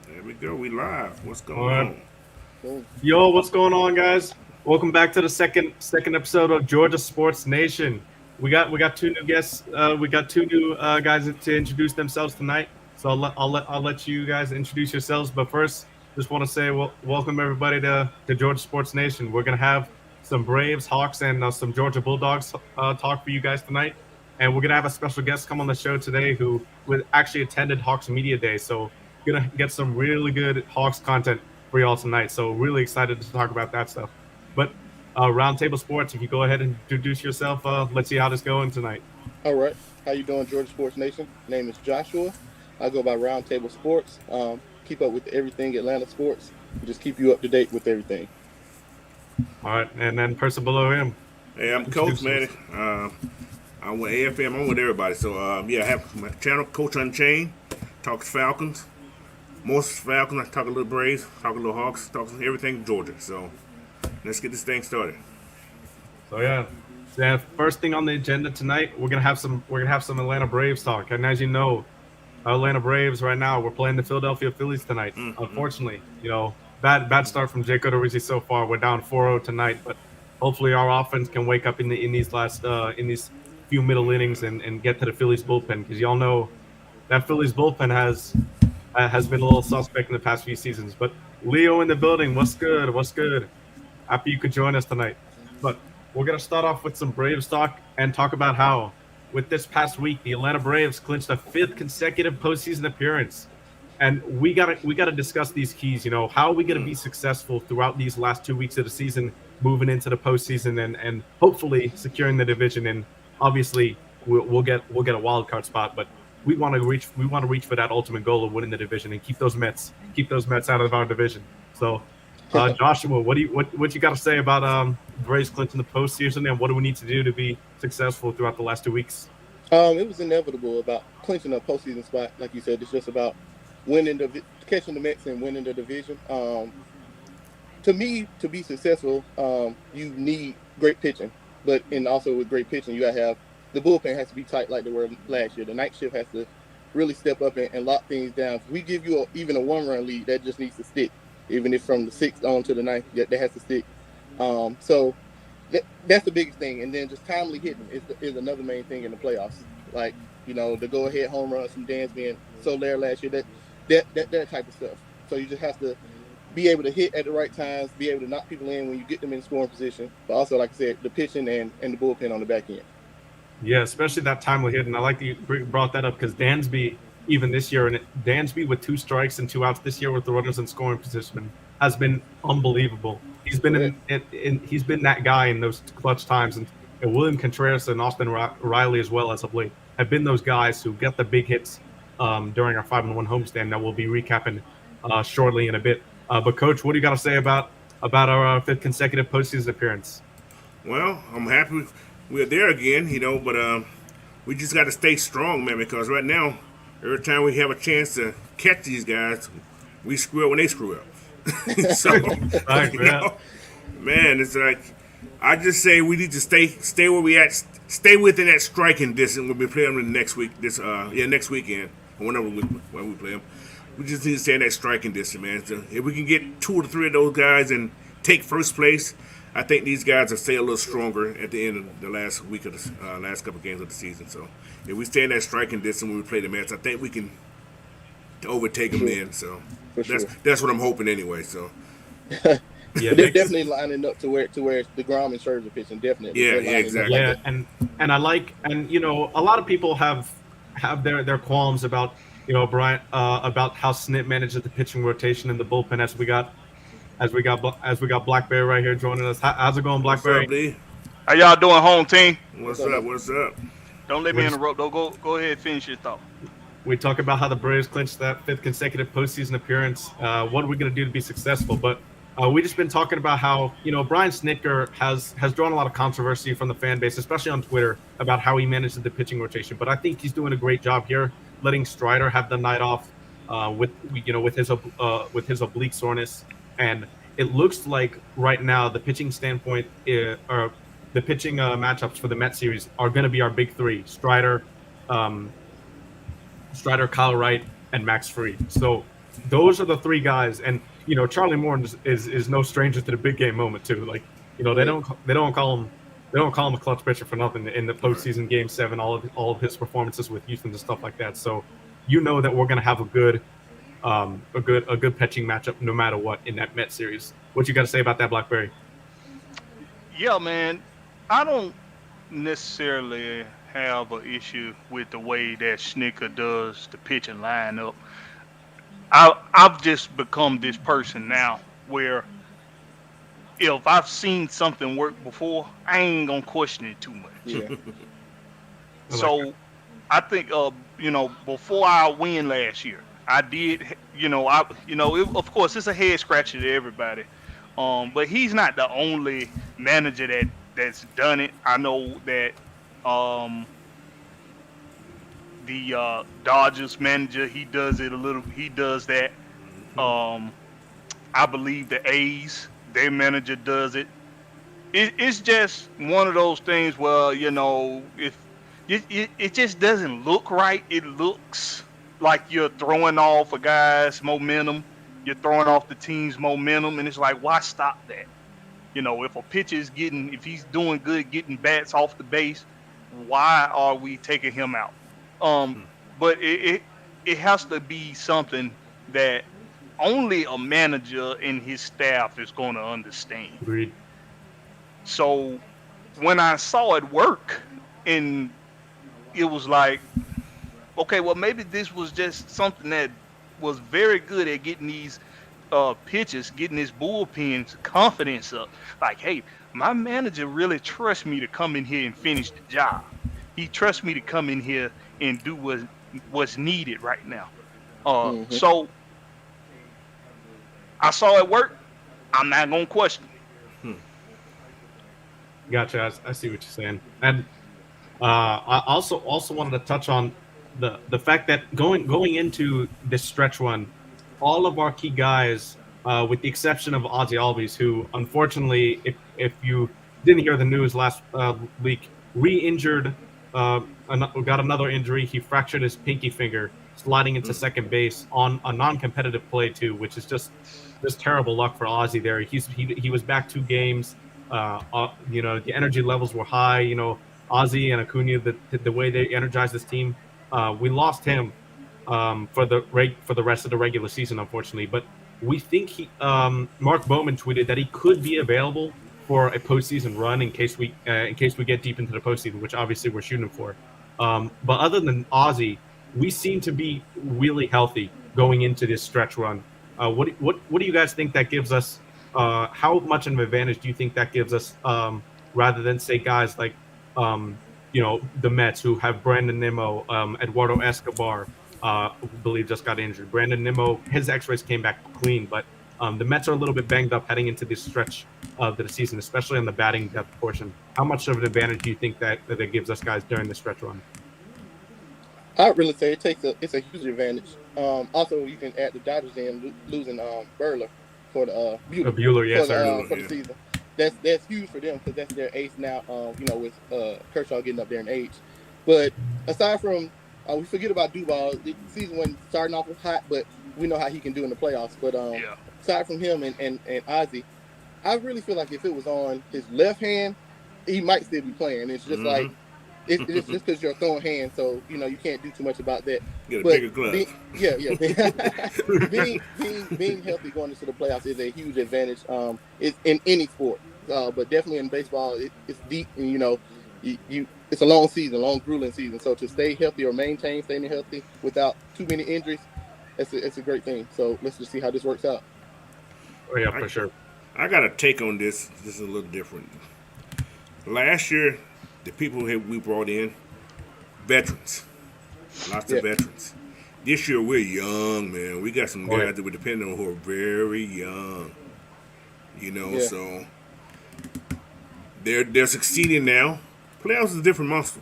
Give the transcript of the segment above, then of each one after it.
There we go. We live. What's All going right. on? Cool. Yo, what's going on, guys? Welcome back to the second episode of Georgia Sports Nation. We got two new guests. We got two new guys to introduce themselves tonight. So I'll let you guys introduce yourselves. But first, just want to say welcome everybody to Georgia Sports Nation. We're gonna have some Braves, Hawks, and some Georgia Bulldogs talk for you guys tonight. And we're gonna have a special guest come on the show today who actually attended Hawks Media Day. So gonna get some really good Hawks content for y'all tonight. So really excited to talk about that stuff. But Roundtable Sports, if you go ahead and introduce yourself, let's see how this going tonight. All right. How you doing, Georgia Sports Nation? Name is Joshua. I go by Roundtable Sports. Keep up with everything Atlanta sports. Just keep you up to date with everything. All right, and then person below him. Hey, I'm Coach, Introduce man. yourself. I'm with AFM. I'm with everybody. So, yeah, I have my channel, Coach Unchained. Talks Falcons. Most Falcons. I talk a little Braves, talk a little Hawks, talk everything Georgia. So, let's get this thing started. So yeah, the first thing on the agenda tonight, we're gonna have some Atlanta Braves talk. And as you know, Atlanta Braves right now we're playing the Philadelphia Phillies tonight. Unfortunately, bad start from Jake Odorizzi so far. We're down 4-0 tonight, but hopefully our offense can wake up in these few middle innings and get to the Phillies bullpen, because y'all know that Phillies bullpen has been a little suspect in the past few seasons. But Leo in the building, what's good? What's good? Happy you could join us tonight. But we're gonna start off with some Braves talk and talk about how, with this past week, the Atlanta Braves clinched a fifth consecutive postseason appearance. And we gotta discuss these keys. How are we gonna be successful throughout these last 2 weeks of the season, moving into the postseason, and hopefully securing the division. And obviously, we'll get a wild card spot, but we want to reach for that ultimate goal of winning the division and keep those Mets out of our division. So, Joshua, what you got to say about Braves clinching the postseason, and what do we need to do to be successful throughout the last 2 weeks? It was inevitable about clinching a postseason spot. Like you said, it's just about catching the Mets and winning the division. To me, to be successful, you need great pitching. But also with great pitching, you gotta have the bullpen has to be tight like they were last year. The night shift has to really step up and lock things down. If we give you even a one-run lead, that just needs to stick. Even if from the sixth on to the ninth, that has to stick. So that's the biggest thing. And then just timely hitting is another main thing in the playoffs. Like, the go-ahead home runs from Dan's being so there last year, that type of stuff. So you just have to be able to hit at the right times, be able to knock people in when you get them in scoring position. But also, like I said, the pitching and the bullpen on the back end. Yeah, especially that timely hit, and I like that you brought that up, because Dansby, even this year, and Dansby with 2 strikes and 2 outs this year with the runners in scoring position has been unbelievable. He's been he's been that guy in those clutch times, and William Contreras and Austin Riley as well as of late have been those guys who get the big hits during our 5-1 homestand that we'll be recapping shortly in a bit. But Coach, what do you got to say about our fifth consecutive postseason appearance? Well, I'm happy we're there again, but we just got to stay strong, man, because right now, every time we have a chance to catch these guys, we screw up when they screw up. So, Right, you yeah. know, man, it's like I just say we need to stay where we at, stay within that striking distance when we play them next week. Next weekend or when we play them. We just need to stay in that striking distance, man. So if we can get 2 or 3 of those guys and take first place, I think these guys will stay a little stronger at the end of the last week of the last couple of games of the season. So if we stay in that striking distance when we play the Mets, I think we can overtake them then. So For sure. that's what I'm hoping anyway. So Yeah, But they're definitely lining up to where the Grom and Scherzer pitching. Definitely. Yeah, They're lining up exactly. like yeah, that. and I like, and a lot of people have their qualms about Bryant, about how Snit manages the pitching rotation in the bullpen, as we got Blackberry right here joining us. How's it going, what's up, Blackberry? D? How y'all doing, home team? What's What's up, up? man? What's up? Don't let We're me just interrupt. Though. Go ahead and finish your thought. we talk about how the Braves clinched that fifth consecutive postseason appearance. What are we going to do to be successful? But we just been talking about how Brian Snitker has drawn a lot of controversy from the fan base, especially on Twitter, about how he manages the pitching rotation. But I think he's doing a great job here, letting Strider have the night off with his oblique soreness, and it looks like right now the pitching standpoint or the pitching matchups for the Met series are going to be our big three: Strider, Kyle Wright, and Max Fried. So those are the three guys. And Charlie Moore is no stranger to the big game moment too. Like they don't call him a clutch pitcher for nothing in the postseason Game 7. All of his performances with Houston and stuff like that. So that we're gonna have a good pitching matchup no matter what in that Met series. What you got to say about that, Blackberry? Yeah, man. I don't necessarily have an issue with the way that Snicker does the pitching lineup. I've just become this person now where if I've seen something work before, I ain't gonna question it too much. Yeah. So I think before our win last year, I did of course it's a head scratcher to everybody. But he's not the only manager that's done it. I know that the Dodgers manager, he does that. I believe the A's, their manager does it. It's just one of those things where if it just doesn't look right. It looks like you're throwing off a guy's momentum. You're throwing off the team's momentum, and it's like, why stop that? If a pitcher if he's doing good, getting bats off the base, why are we taking him out? But it has to be something that only a manager and his staff is going to understand. Agreed. So when I saw it work, and it was like, okay, well, maybe this was just something that was very good at getting these pitchers, getting his bullpen's confidence up. Like, hey, my manager really trusts me to come in here and finish the job. He trusts me to come in here and do what's needed right now. So I saw it work. I'm not gonna question it. Gotcha. I see what you're saying. And I also wanted to touch on the fact that going into this stretch run, all of our key guys, with the exception of Ozzy Albies, who unfortunately, if you didn't hear the news last week, re-injured, got another injury. He fractured his pinky finger sliding into second base on a non-competitive play too, which is just terrible luck for Ozzy there. He was back 2 games. The energy levels were high. Ozzy and Acuna, the way they energized this team. We lost him for the rest of the regular season, unfortunately. But we think Mark Bowman tweeted that he could be available for a postseason run in case we get deep into the postseason, which obviously we're shooting for. But other than Ozzy, we seem to be really healthy going into this stretch run. What do you guys think that gives us? How much of an advantage do you think that gives us, rather than say guys like the Mets, who have Brandon Nimmo, Eduardo Escobar, who believe just got injured. Brandon Nimmo, his X-rays came back clean, but the Mets are a little bit banged up heading into this stretch of the season, especially on the batting depth portion. How much of an advantage do you think that gives us guys during the stretch run? I'd really say it's a huge advantage. Also, you can add the Dodgers in losing Burler for the Buehler, for the season. That's huge for them because that's their ace now. With Kershaw getting up there in age. But aside from, we forget about Duval. The season wasn't starting off hot, but we know how he can do in the playoffs. But aside from him and Ozzy, I really feel like if it was on his left hand, he might still be playing. It's just like it's just because you're a throwing hand, so you can't do too much about that. Get a bigger glove. Being healthy going into the playoffs is a huge advantage. It's in any sport, but definitely in baseball, it's deep, and it's a long season, long grueling season. So to stay healthy or maintain staying healthy without too many injuries, it's a great thing. So let's just see how this works out. Oh yeah, for sure. I got a take on this. This is a little different. Last year, the people we brought in, veterans, lots of veterans. This year we're young, man. We got some guys that we're depending on who are very young. So they're succeeding now. Playoffs is a different monster.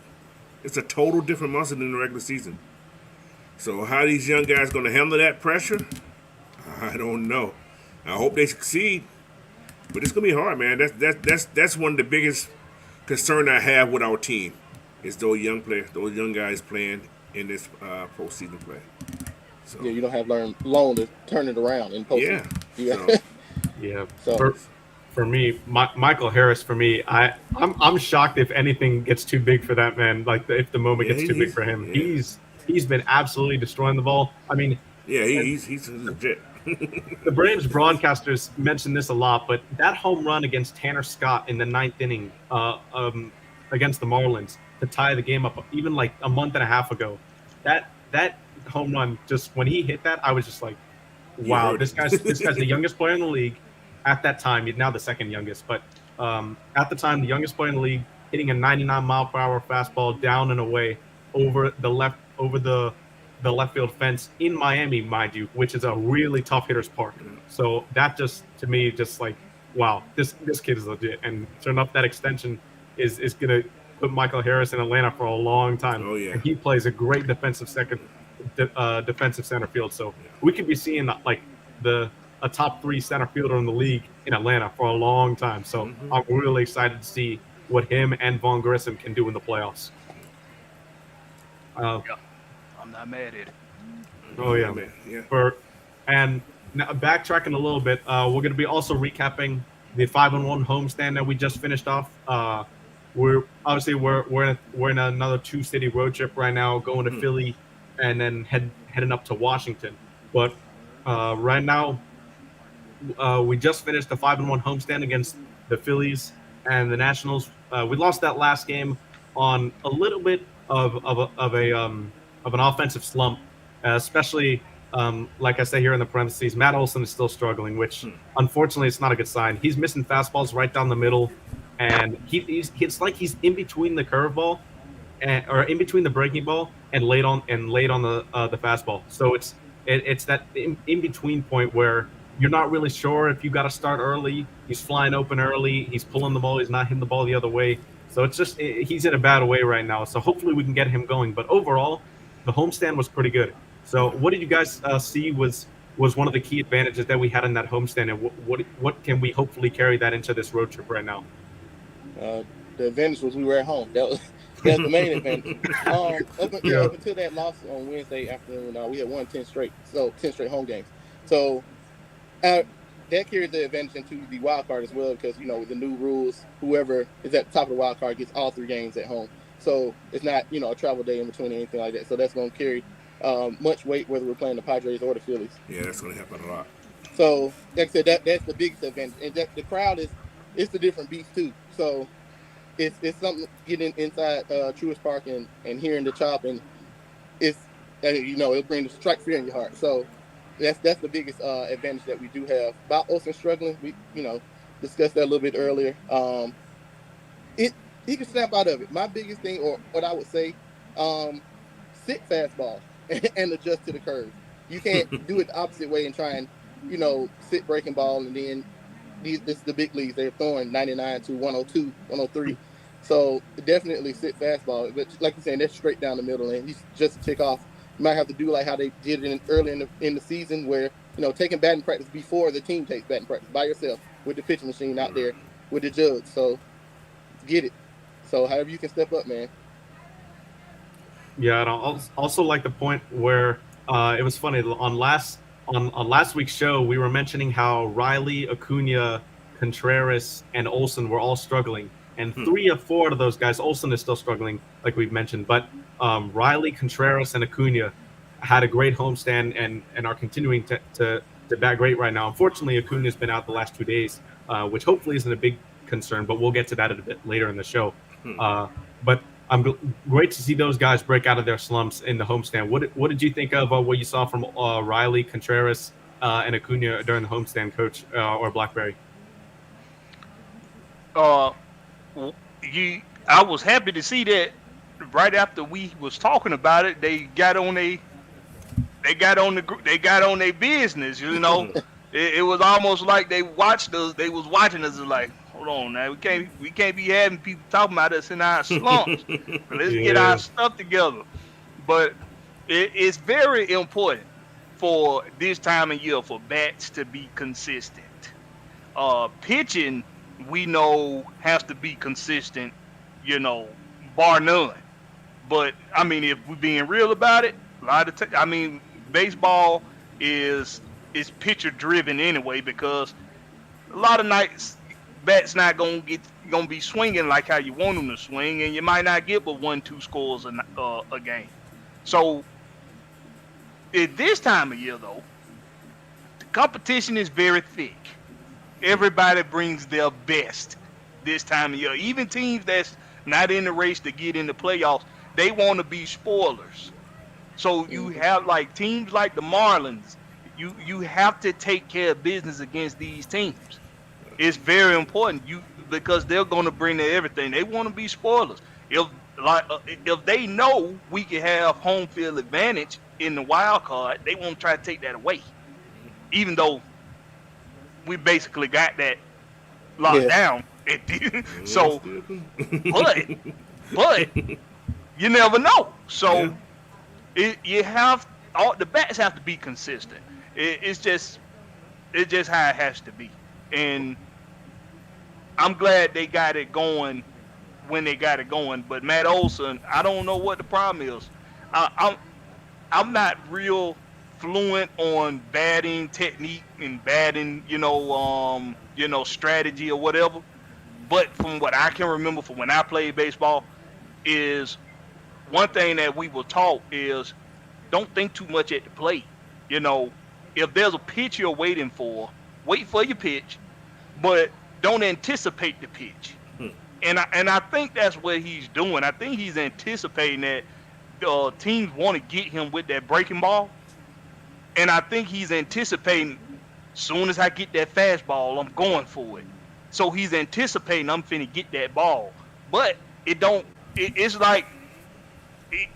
It's a total different monster than the regular season. So how these young guys going to handle that pressure? I don't know. I hope they succeed, but it's gonna be hard, man. That's one of the biggest concern I have with our team is those young guys playing in this postseason play. So Yeah, you don't have long to turn it around in postseason. yeah. Yeah. Yeah. So For me, Michael Harris. For me, I'm shocked if anything gets too big for that man. Like if the moment Yeah, gets too big for him, yeah. he's been absolutely destroying the ball. I mean, Yeah, and he's legit. the Braves broadcasters mention this a lot, but that home run against Tanner Scott in the ninth inning, against the Marlins to tie the game up, even like a month and a half ago, that home run, just when he hit that, I was just like, You wow, heard this guy's the it. youngest player in the league at that time. He's now the second youngest, but at the time, the youngest player in the league, hitting a 99-mile-per-hour fastball down and away over the left field fence in Miami, mind you, which is a really tough hitter's park. So that just, to me, just like, wow, this kid is legit. And sure enough, that extension is gonna put Michael Harris in Atlanta for a long time, Oh yeah. and he plays a great defensive center field. So we could be seeing like a top 3 center fielder in the league in Atlanta for a long time. So I'm really excited to see what him and Vaughn Grissom can do in the playoffs. Yeah, I'm not mad at it. Oh yeah. man. Yeah. And now backtracking a little bit, we're going to be also recapping the 5-1 homestand that we just finished off. We're in another 2-city road trip right now, going to Philly, and then heading up to Washington. But right now, we just finished the 5-1 homestand against the Phillies and the Nationals. We lost that last game on a little bit of an offensive slump, especially like I say here in the parentheses, Matt Olson is still struggling, which unfortunately it's not a good sign. He's missing fastballs right down the middle, and it's like he's in between the curveball or in between the breaking ball and late on the fastball. So it's that in between point where you're not really sure if you got to start early. He's flying open early. He's pulling the ball. He's not hitting the ball the other way. So it's just he's in a bad way right now. So hopefully we can get him going. But overall, the homestand was pretty good. So what did you guys see was one of the key advantages that we had in that homestand, and what can we hopefully carry that into this road trip right now? the advantage was we were at home. That's the main advantage. Up until that loss on Wednesday afternoon, we had won 10 straight home games. So that carries the advantage into the wild card as well, because with the new rules, whoever is at the top of the wild card gets all 3 games at home. So it's not a travel day in between or anything like that. So that's going to carry much weight whether we're playing the Padres or the Phillies. Yeah, that's going to happen a lot. So like I said, that's the biggest advantage, and the crowd it's a different beast too. So it's something getting inside Truist Park and hearing the chop, and it'll bring the strike fear in your heart. So that's the biggest advantage that we do have. About Olsen struggling, we discussed that a little bit earlier. He can snap out of it. My biggest thing, or what I would say, sit fastball and adjust to the curve. You can't do it the opposite way and try and sit breaking ball, and then this is the big leagues. They're throwing 99 to 102, 103. So definitely sit fastball. But like you're saying, that's straight down the middle, and he's just a tick off. You might have to do like how they did it early in the season, where taking batting practice before the team takes batting practice by yourself with the pitching machine out there with the judge. So get it. So however you can step up, man. Yeah, and I also like the point where it was funny on last week's show, we were mentioning how Riley, Acuna, Contreras, and Olsen were all struggling, and 3 of 4 of those guys, Olsen is still struggling, like we've mentioned, but Riley, Contreras, and Acuna had a great homestand and are continuing to bat great right now. Unfortunately, Acuna's been out the last 2 days, which hopefully isn't a big concern, but we'll get to that a bit later in the show. But great to see those guys break out of their slumps in the homestand. What did you think of what you saw from Riley, Contreras, and Acuna during the homestand, Coach or Blackberry? I was happy to see that right after we was talking about it, they got on their business. It was almost like they watched us. They was watching us and like, hold on now, we can't be having people talking about us in our slumps. Let's get our stuff together. But it's very important for this time of year for bats to be consistent. Pitching, we know, has to be consistent, bar none. But I mean, if we're being real about it, baseball is pitcher driven anyway, because a lot of nights bats not gonna be swinging like how you want them to swing, and you might not get but 1-2 scores a game. So at this time of year though, the competition is very thick. Everybody brings their best this time of year. Even teams that's not in the race to get in the playoffs, they want to be spoilers. So you have like teams like the Marlins. You have to take care of business against these teams. It's very important because they're going to bring their everything. They want to be spoilers. If they know we can have home field advantage in the wild card, they won't try to take that away. Even though we basically got that locked down. So, but you never know. So the bats have to be consistent. It's just how it has to be. And I'm glad they got it going when they got it going. But Matt Olson, I don't know what the problem is. I'm not real fluent on batting technique and batting, strategy or whatever. But from what I can remember from when I played baseball, is one thing that we were taught is don't think too much at the plate. If there's a pitch you're waiting for, wait for your pitch, but don't anticipate the pitch. And I think that's what he's doing. I think he's anticipating that teams want to get him with that breaking ball. And I think he's anticipating, soon as I get that fastball, I'm going for it. So he's anticipating I'm finna get that ball. But it's like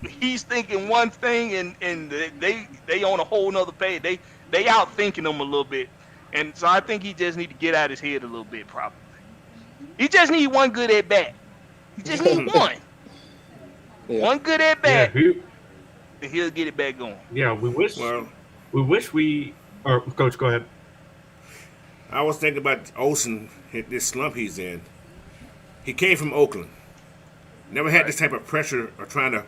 he's thinking one thing and they on a whole nother page. They out thinking him a little bit. And so I think he just need to get out his head a little bit, probably. He just need one good at bat. He just need one. Yeah. One good at bat. Yeah, and he'll get it back going. Yeah, we wish or Coach, go ahead. I was thinking about Olsen, this slump he's in. He came from Oakland. Never had this type of pressure of trying to,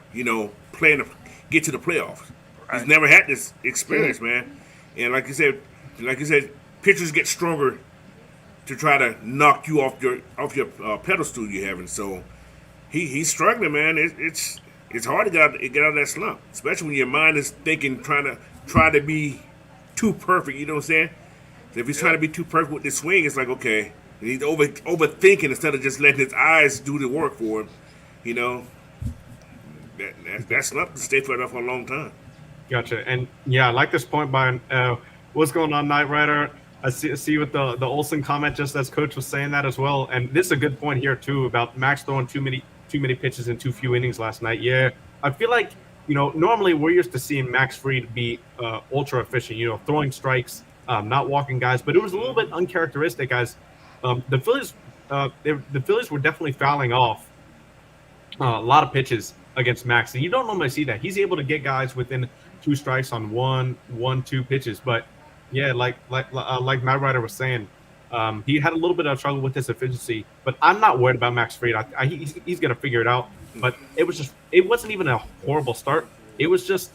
get to the playoffs. Right. He's never had this experience, man. And like you said, pitchers get stronger to try to knock you off your pedestal you have, and so he's struggling, man. It's hard to get out of that slump, especially when your mind is thinking try to be too perfect. You know what I'm saying? So if he's trying to be too perfect with this swing, it's like, okay, he's overthinking instead of just letting his eyes do the work for him. That slump can stay for a long time. Gotcha. And yeah, I like this point by what's going on, Knight Rider. I see with the Olsen comment, just as Coach was saying that as well. And this is a good point here too about Max throwing too many pitches in too few innings last night. Yeah, I feel like normally we're used to seeing Max Fried be ultra efficient. Throwing strikes, not walking guys, but it was a little bit uncharacteristic, guys. The Phillies were definitely fouling off a lot of pitches against Max, and you don't normally see that. He's able to get guys within 2 strikes on 1-2 pitches, but yeah, like Matt Ryder was saying, he had a little bit of trouble with his efficiency, but I'm not worried about Max Fried. He's gonna figure it out. But it wasn't even a horrible start. It was just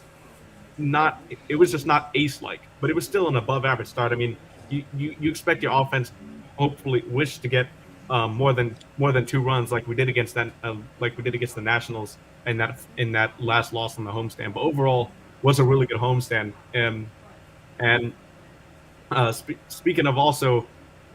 not ace-like, but it was still an above-average start. I mean, you expect your offense, hopefully, wish to get more than 2 runs like we did against the Nationals in that last loss on the homestand. But overall, was a really good homestand. And speaking of also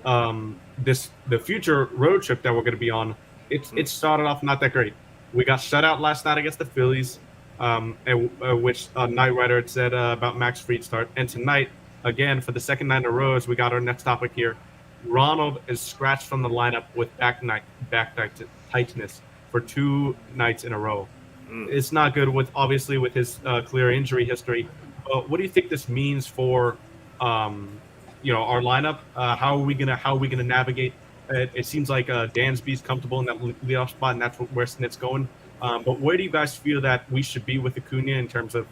the future road trip that we're going to be on, it started off not that great. We got shut out last night against the Phillies, which Knight Rider had said about Max Fried's start. And tonight, again, for the second night in a row, as we got our next topic here, Ronald is scratched from the lineup with back tightness for 2 nights in a row. It's not good with his clear injury history. What do you think this means for our lineup? How are we gonna navigate? It seems like Dansby's comfortable in that leadoff spot, and that's where Snit's going. But where do you guys feel that we should be with Acuna in terms of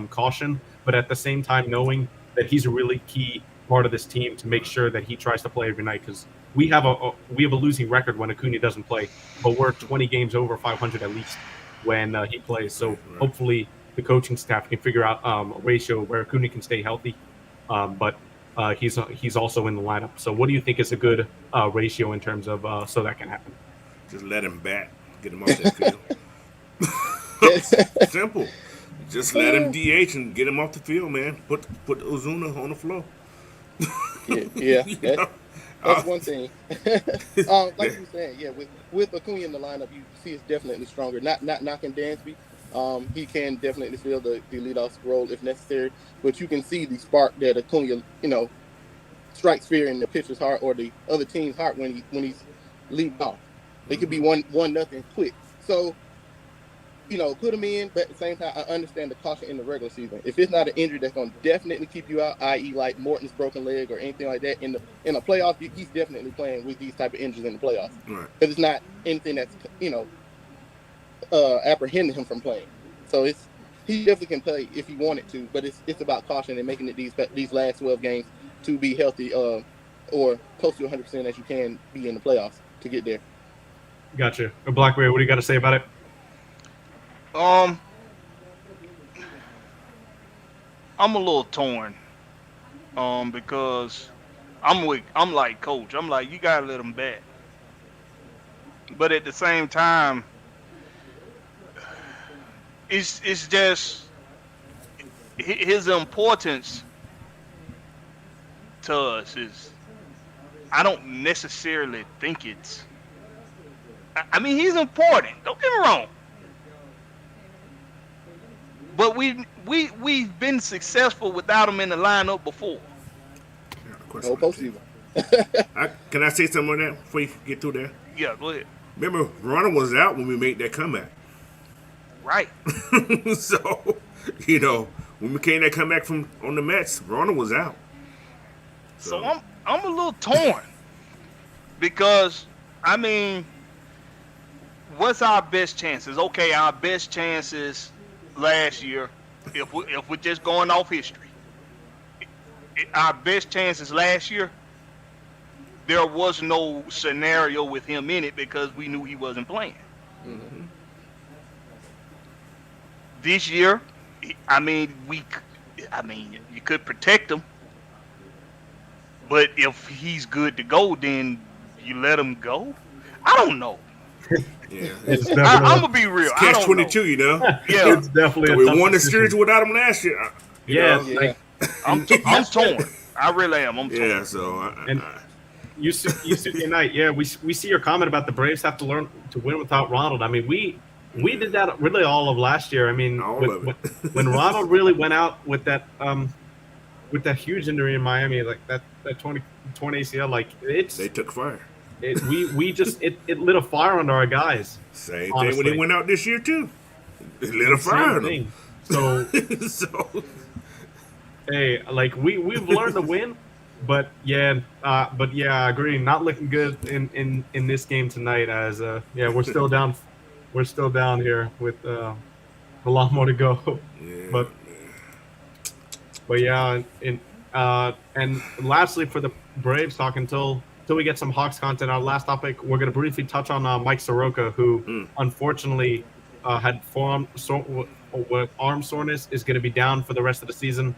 caution, but at the same time knowing that he's a really key part of this team to make sure that he tries to play every night? Because we have a losing record when Acuna doesn't play, but we're 20 games over 500 at least when he plays. So hopefully the coaching staff can figure out a ratio where Acuna can stay healthy, but he's also in the lineup. So what do you think is a good ratio in terms of so that can happen? Just let him bat, get him off that field. Simple. Just let him DH and get him off the field, man. Put Ozuna on the floor. Yeah. You know? That's one thing. Like you were saying, yeah, with Acuna in the lineup, you see it's definitely stronger. Not knocking Dansby. He can definitely fill the leadoff role if necessary, but you can see the spark that Acuna, strikes fear in the pitcher's heart or the other team's heart when he's leading off. It could be 1-0 quick. So, put him in, but at the same time, I understand the caution in the regular season. If it's not an injury that's going to definitely keep you out, i.e., like Morton's broken leg or anything like that, in the playoffs, he's definitely playing with these type of injuries in the playoffs. Right. Because it's not anything that's, apprehending him from playing. So he definitely can play if he wanted to, but it's about caution and making it these last 12 games to be healthy or close to 100% as you can be in the playoffs to get there. Gotcha. Blackberry, what do you got to say about it? I'm a little torn, because I'm like Coach. I'm like, you gotta let him bat, but at the same time, it's just his importance to us is. I don't necessarily think it's. I mean, he's important. Don't get me wrong. But we've been successful without him in the lineup before. No postseason. Can I say something on that before you get through there? Yeah, go ahead. Remember, Ronald was out when we made that comeback. Right. So, when we came that comeback from on the Mets, Ronald was out. So I'm a little torn because what's our best chances? Okay, our best chances last year, if we're just going off history, our best chances last year, there was no scenario with him in it because we knew he wasn't playing. Mm-hmm. This year, you could protect him, but if he's good to go, then you let him go. I don't know. Yeah, I'm gonna be real. It's catch-22, Yeah, it's definitely. We won the series without him last year. I'm torn. I really am. I'm torn. Yeah, so you see tonight. Yeah, we see your comment about the Braves have to learn to win without Ronald. I mean, we did that really all of last year. I mean, when Ronald really went out with that huge injury in Miami, like that 20 ACL, like they took fire. It lit a fire under our guys. Same honestly. thing when they went out this year too. It lit a fire under them. So hey, like we've learned to win, but yeah, I agree. Not looking good in this game tonight. As we're still down. We're still down here with a lot more to go. Yeah, but yeah, and lastly for the Braves talk until we get some Hawks content. Our last topic, we're going to briefly touch on Mike Soroka, who unfortunately had arm soreness, is going to be down for the rest of the season.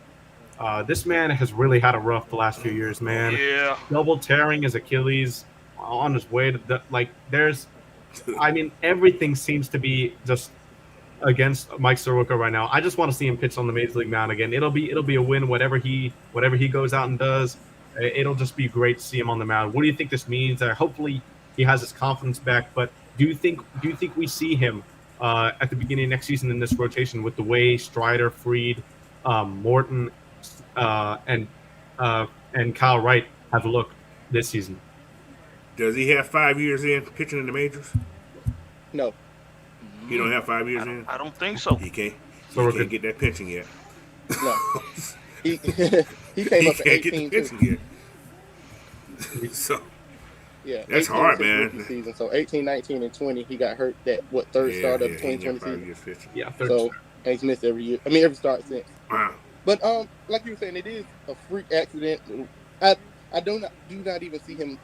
This man has really had a rough the last few years, man. Yeah. Double tearing his Achilles on his way to everything seems to be just against Mike Soroka right now. I just want to see him pitch on the Major League mound again. It'll be a win whatever he goes out and does. It'll just be great to see him on the mound. What do you think this means? Hopefully he has his confidence back. But do you think we see him at the beginning of next season in this rotation with the way Strider, Fried, Morton, and Kyle Wright have looked this season? Does he have 5 years in pitching in the majors? No. He don't have 5 years in? I don't think so. He can't get that pension yet. No. He came up to 18 too. So yeah, that's hard, man. Season. So 18, 19, and 20, he got hurt that third start of the 2020 season. Yeah, so and he's missed every year. Every start since. Wow. But like you were saying, it is a freak accident. I do not even see him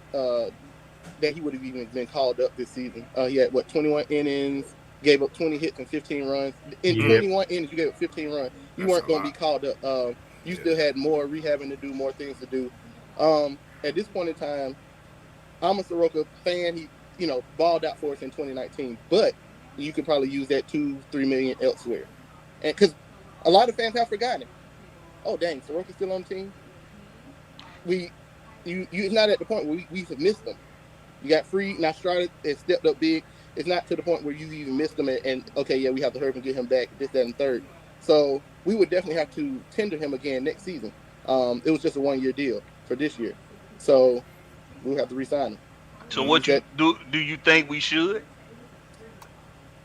that he would have even been called up this season. He had 21 innings, gave up 20 hits and 15 runs. In 21 innings, you gave up 15 runs. You weren't going to be called up. You still had more rehabbing to do, more things to do. At this point in time, I'm a Soroka fan. He, balled out for us in 2019, but you could probably use that 2-3 million elsewhere. And because a lot of fans have forgotten. Oh, dang, Soroka's still on the team. You're not at the point where we have missed them. You got Freed, now Strider has stepped up big. It's not to the point where you even missed them and okay, yeah, we have to hurry up and get him back, this, that, and third. So we would definitely have to tender him again next season. It was just a 1-year deal for this year. So we'll have to re-sign him. So what you do you think we should?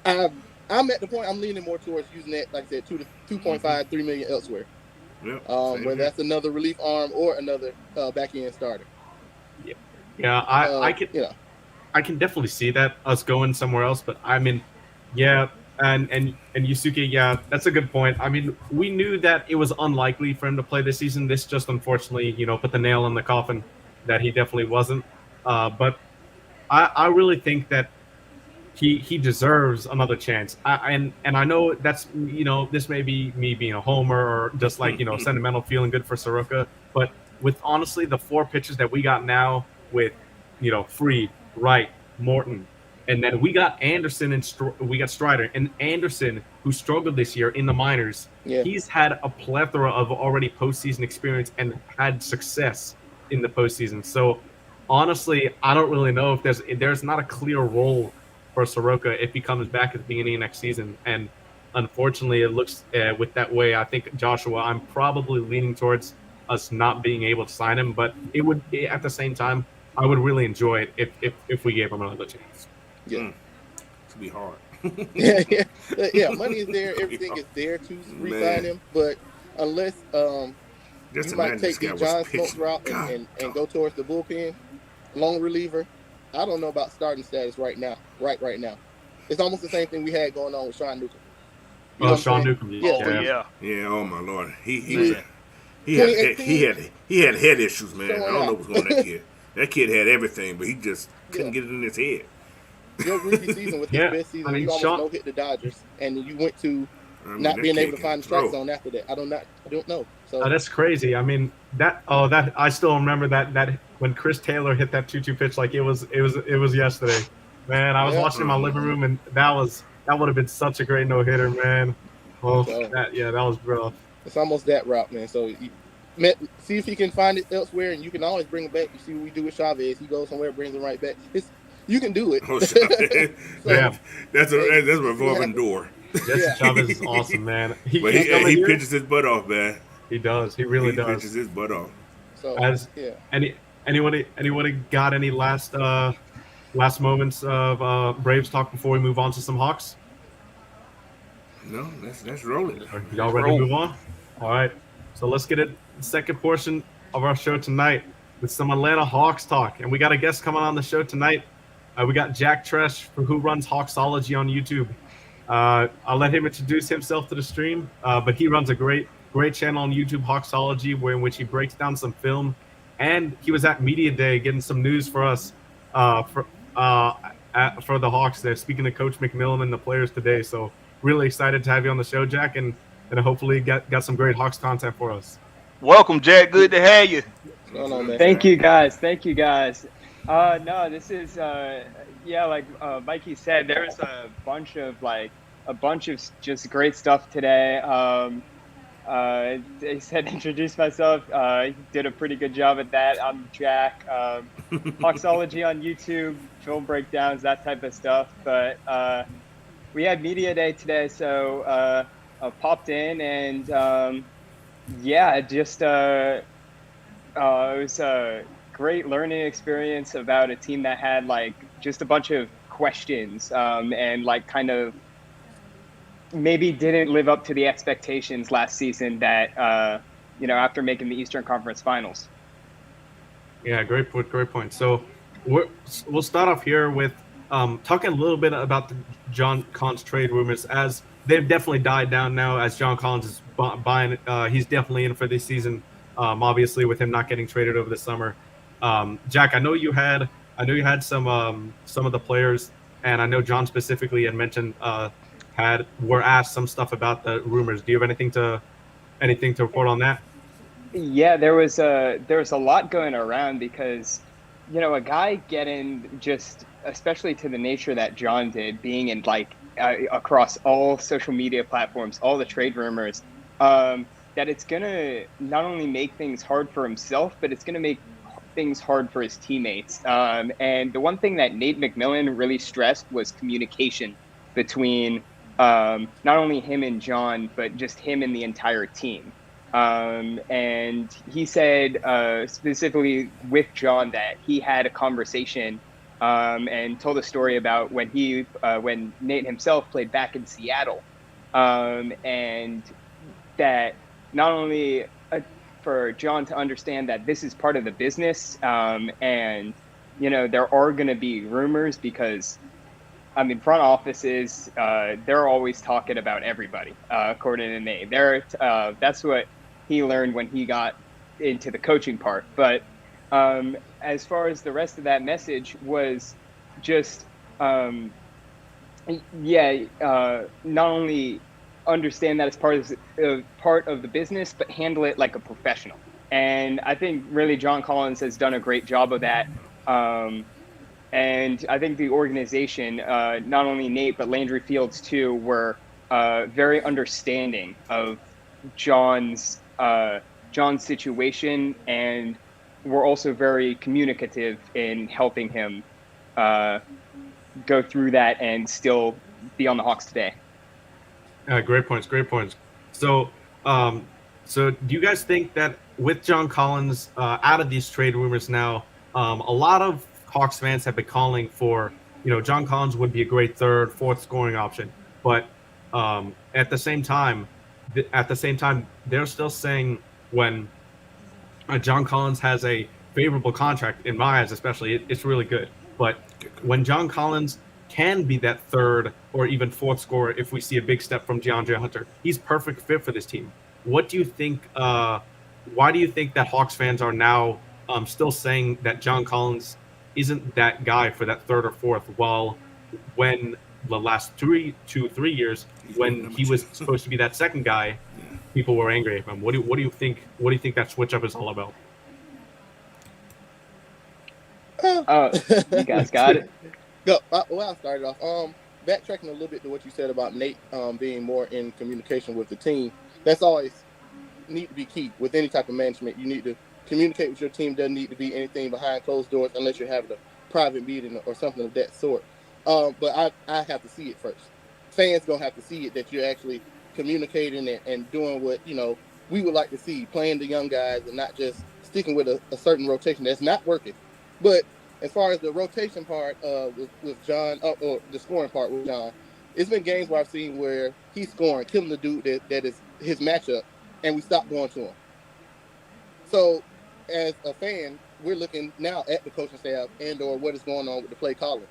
I'm at the point I'm leaning more towards using that, like I said, 2.5, 3 million elsewhere. Yep. Whether that's another relief arm or another back end starter. Yeah, I can definitely see that us going somewhere else, but I mean, yeah, and Yusuke, yeah, that's a good point. I mean, we knew that it was unlikely for him to play this season. This just unfortunately, put the nail in the coffin that he definitely wasn't. But I really think that he deserves another chance. And I know that's, this may be me being a homer or just like, sentimental, feeling good for Soroka. But with honestly the 4 pitchers that we got now with, Freed, Wright, Morton, and then we got Anderson and we got Strider and Anderson, who struggled this year in the minors. Yeah. He's had a plethora of already postseason experience and had success in the postseason. So honestly, I don't really know if there's not a clear role for Soroka if he comes back at the beginning of next season. And unfortunately, it looks with that way. I think Joshua, I'm probably leaning towards us not being able to sign him, but it would at the same time, I would really enjoy it if we gave him another chance. Yeah, it's gonna be hard. yeah. Money is there, everything is there to re-sign him, but unless you might take the John Smoltz route and go towards the bullpen, long reliever. I don't know about starting status right now. Right now, it's almost the same thing we had going on with Sean Newcomb. Sean Newcomb. Yeah. Oh my Lord, he had head issues, man. I don't know what's going on with that kid. That kid had everything, but he just couldn't get it in his head. Your rookie season was his best season. You almost no-hit the Dodgers, and you went to not being able to find the strike zone after that. I don't know. So that's crazy. I mean, that I still remember that when Chris Taylor hit that 2-2 pitch like it was yesterday. Man, I was watching in my living room, and that would have been such a great no-hitter, man. Well, that was rough. It's almost that route, man. So see if he can find it elsewhere, and you can always bring it back. You see what we do with Chavez. He goes somewhere, brings it right back. You can do it. That's a revolving door. Chavez is awesome, man. He pitches his butt off, man. He does. He really does. He pitches his butt off. So, anybody got any last moments of Braves talk before we move on to some Hawks? No, that's rolling. Are y'all ready to move on? All right. So let's get it. Second portion of our show tonight with some Atlanta Hawks talk, and we got a guest coming on the show tonight. We got Jack Tresh, who runs Hawksology on YouTube. I'll let him introduce himself to the stream, but he runs a great channel on YouTube, Hawksology, in which he breaks down some film, and he was at Media Day getting some news for us for the Hawks. There, speaking to Coach McMillan and the players today. So really excited to have you on the show, Jack, and hopefully got some great Hawks content for us. Welcome, Jack. Good to have you. Thank you, guys. No, this is like Mikey said, there's a bunch of just great stuff today. They said introduce myself. Did a pretty good job at that. I'm Jack. Hawksology on YouTube, film breakdowns, that type of stuff. But we had Media Day today, so I popped in and it was a great learning experience about a team that had just a bunch of questions and kind of maybe didn't live up to the expectations last season that after making the Eastern Conference Finals. Yeah, great point. So we'll start off here with talking a little bit about the John Collins trade rumors, as they've definitely died down now, as John Collins is buying. He's definitely in for this season. Obviously, with him not getting traded over the summer. Jack, I know you had some of the players and I know John specifically had mentioned were asked some stuff about the rumors. Do you have anything to report on that? Yeah, there was a lot going around because, a guy getting just, especially to the nature that John did, being in like across all social media platforms, all the trade rumors, that it's gonna not only make things hard for himself, but it's gonna make things hard for his teammates. And the one thing that Nate McMillan really stressed was communication between not only him and John, but just him and the entire team. And he said specifically with John that he had a conversation and told a story about when Nate himself played back in Seattle, and that not only for John to understand that this is part of the business, and there are going to be rumors because. I mean, front offices, they're always talking about everybody, according to Nate. That's what he learned when he got into the coaching part. But as far as the rest of that message was just, not only understand that it's part of the business, but handle it like a professional. And I think really John Collins has done a great job of that. And I think the organization, not only Nate, but Landry Fields too, were very understanding of John's situation, and were also very communicative in helping him go through that and still be on the Hawks today. Great points. So, do you guys think that with John Collins out of these trade rumors now, a lot of Hawks fans have been calling for, John Collins would be a great third, fourth scoring option, but at the same time, they're still saying when John Collins has a favorable contract, in my eyes especially, it's really good. But when John Collins can be that third or even fourth scorer, if we see a big step from DeAndre Hunter, he's perfect fit for this team. What do you think? Why do you think that Hawks fans are now still saying that John Collins isn't that guy for that third or fourth, while when the last 3 years, when he was supposed to be that second guy, people were angry at him? What do you think? What do you think that switch up is all about? You guys got it. I'll start it off. Backtracking a little bit to what you said about Nate being more in communication with the team. That's always need to be key with any type of management. You need to communicate with your team. Doesn't need to be anything behind closed doors unless you're having a private meeting or something of that sort. But I have to see it first. Fans gonna have to see it, that you're actually communicating and doing what we would like to see, playing the young guys and not just sticking with a certain rotation that's not working. But as far as the rotation part with John, or the scoring part with John, it's been games where I've seen where he's scoring, killing the dude that is his matchup, and we stop going to him. So as a fan, we're looking now at the coaching staff and or what is going on with the play calling.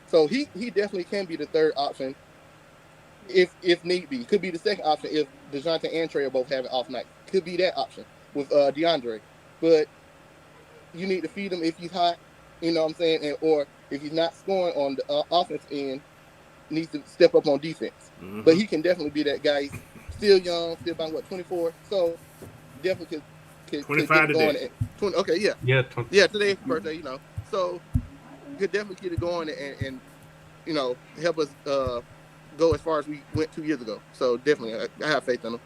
So he definitely can be the third option if need be. Could be the second option if DeJounte and Trey are both having off nights. Could be that option with DeAndre. But you need to feed him if he's hot, you know what I'm saying? Or if he's not scoring on the offense end, needs to step up on defense. Mm-hmm. But he can definitely be that guy. He's still young, still about 24. So definitely could 25 get going. 20, okay, yeah. Yeah, today's birthday, So could definitely get it going and help us go as far as we went 2 years ago. So definitely, I have faith in him.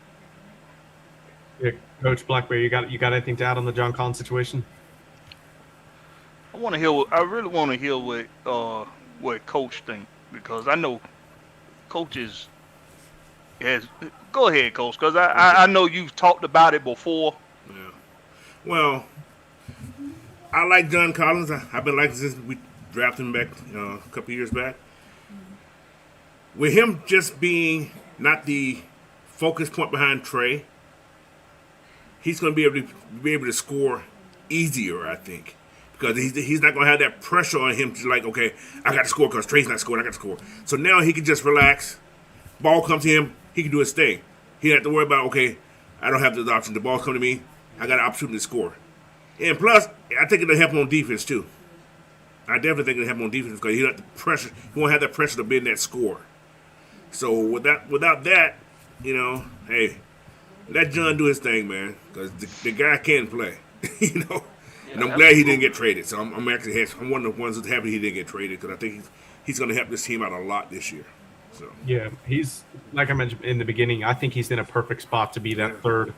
Yeah, Coach Blackberry, you got anything to add on the John Collins situation? I really want to hear what Coach thinks, because I know coaches has. Go ahead, Coach, because I know you've talked about it before. Yeah. Well, I like John Collins. I've been liking since we drafted him back a couple years back. With him just being not the focus point behind Trey, he's going to be able to score easier, I think, because he's not going to have that pressure on him to okay, I got to score because Trey's not scoring, I got to score. So now he can just relax. Ball comes to him, he can do his thing. He don't have to worry about, okay, I don't have the option. The ball's coming to me, I got an opportunity to score. And plus, I think it'll help him on defense too. I definitely think it'll help him on defense because he don't have the pressure. He won't have that pressure to be in that score. So without that, hey, let John do his thing, man, because the guy can play, And I'm glad he didn't get traded. So I'm actually I'm one of the ones who's happy he didn't get traded because I think he's going to help this team out a lot this year. So yeah, he's like I mentioned in the beginning. I think he's in a perfect spot to be that third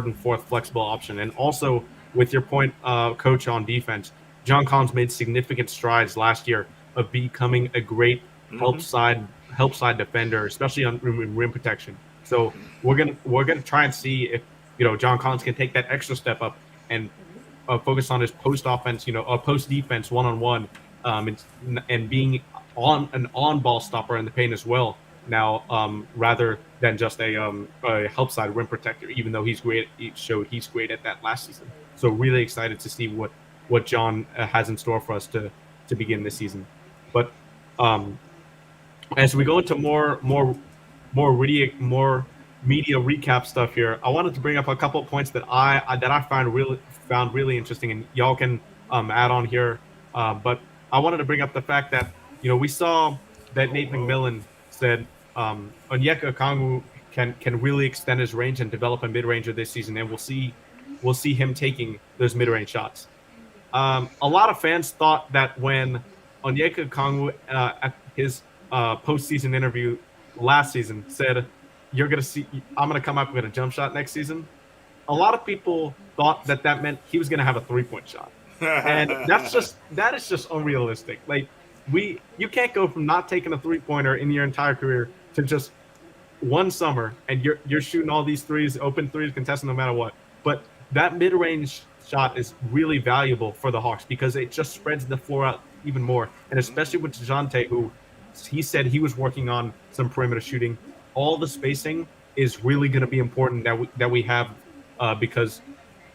and fourth flexible option. And also with your point, Coach, on defense, John Collins made significant strides last year of becoming a great help side defender, especially on rim protection. So we're gonna try and see if John Collins can take that extra step up and focus on his post offense, post defense one-on-one, and being on ball stopper in the paint as well now, rather than just a help side rim protector. Even though he's great, he's great at that last season. So really excited to see what John has in store for us to begin this season. But as we go into more media recap stuff here, I wanted to bring up a couple of points that I found really interesting, and y'all can add on here. But I wanted to bring up the fact that we saw that Nate McMillan said Onyeka Okongwu can really extend his range and develop a mid-ranger this season, and we'll see him taking those mid-range shots. A lot of fans thought that when Onyeka Okongwu at his postseason interview last season said, I'm going to come up with a jump shot next season. A lot of people thought that meant he was going to have a 3-point shot. And that is just unrealistic. Like you can't go from not taking a 3-pointer in your entire career to just one summer and you're shooting all these threes, open threes, contesting no matter what. But that mid-range shot is really valuable for the Hawks because it just spreads the floor out even more. And especially with DeJounte, who he said he was working on some perimeter shooting. All the spacing is really going to be important that we have because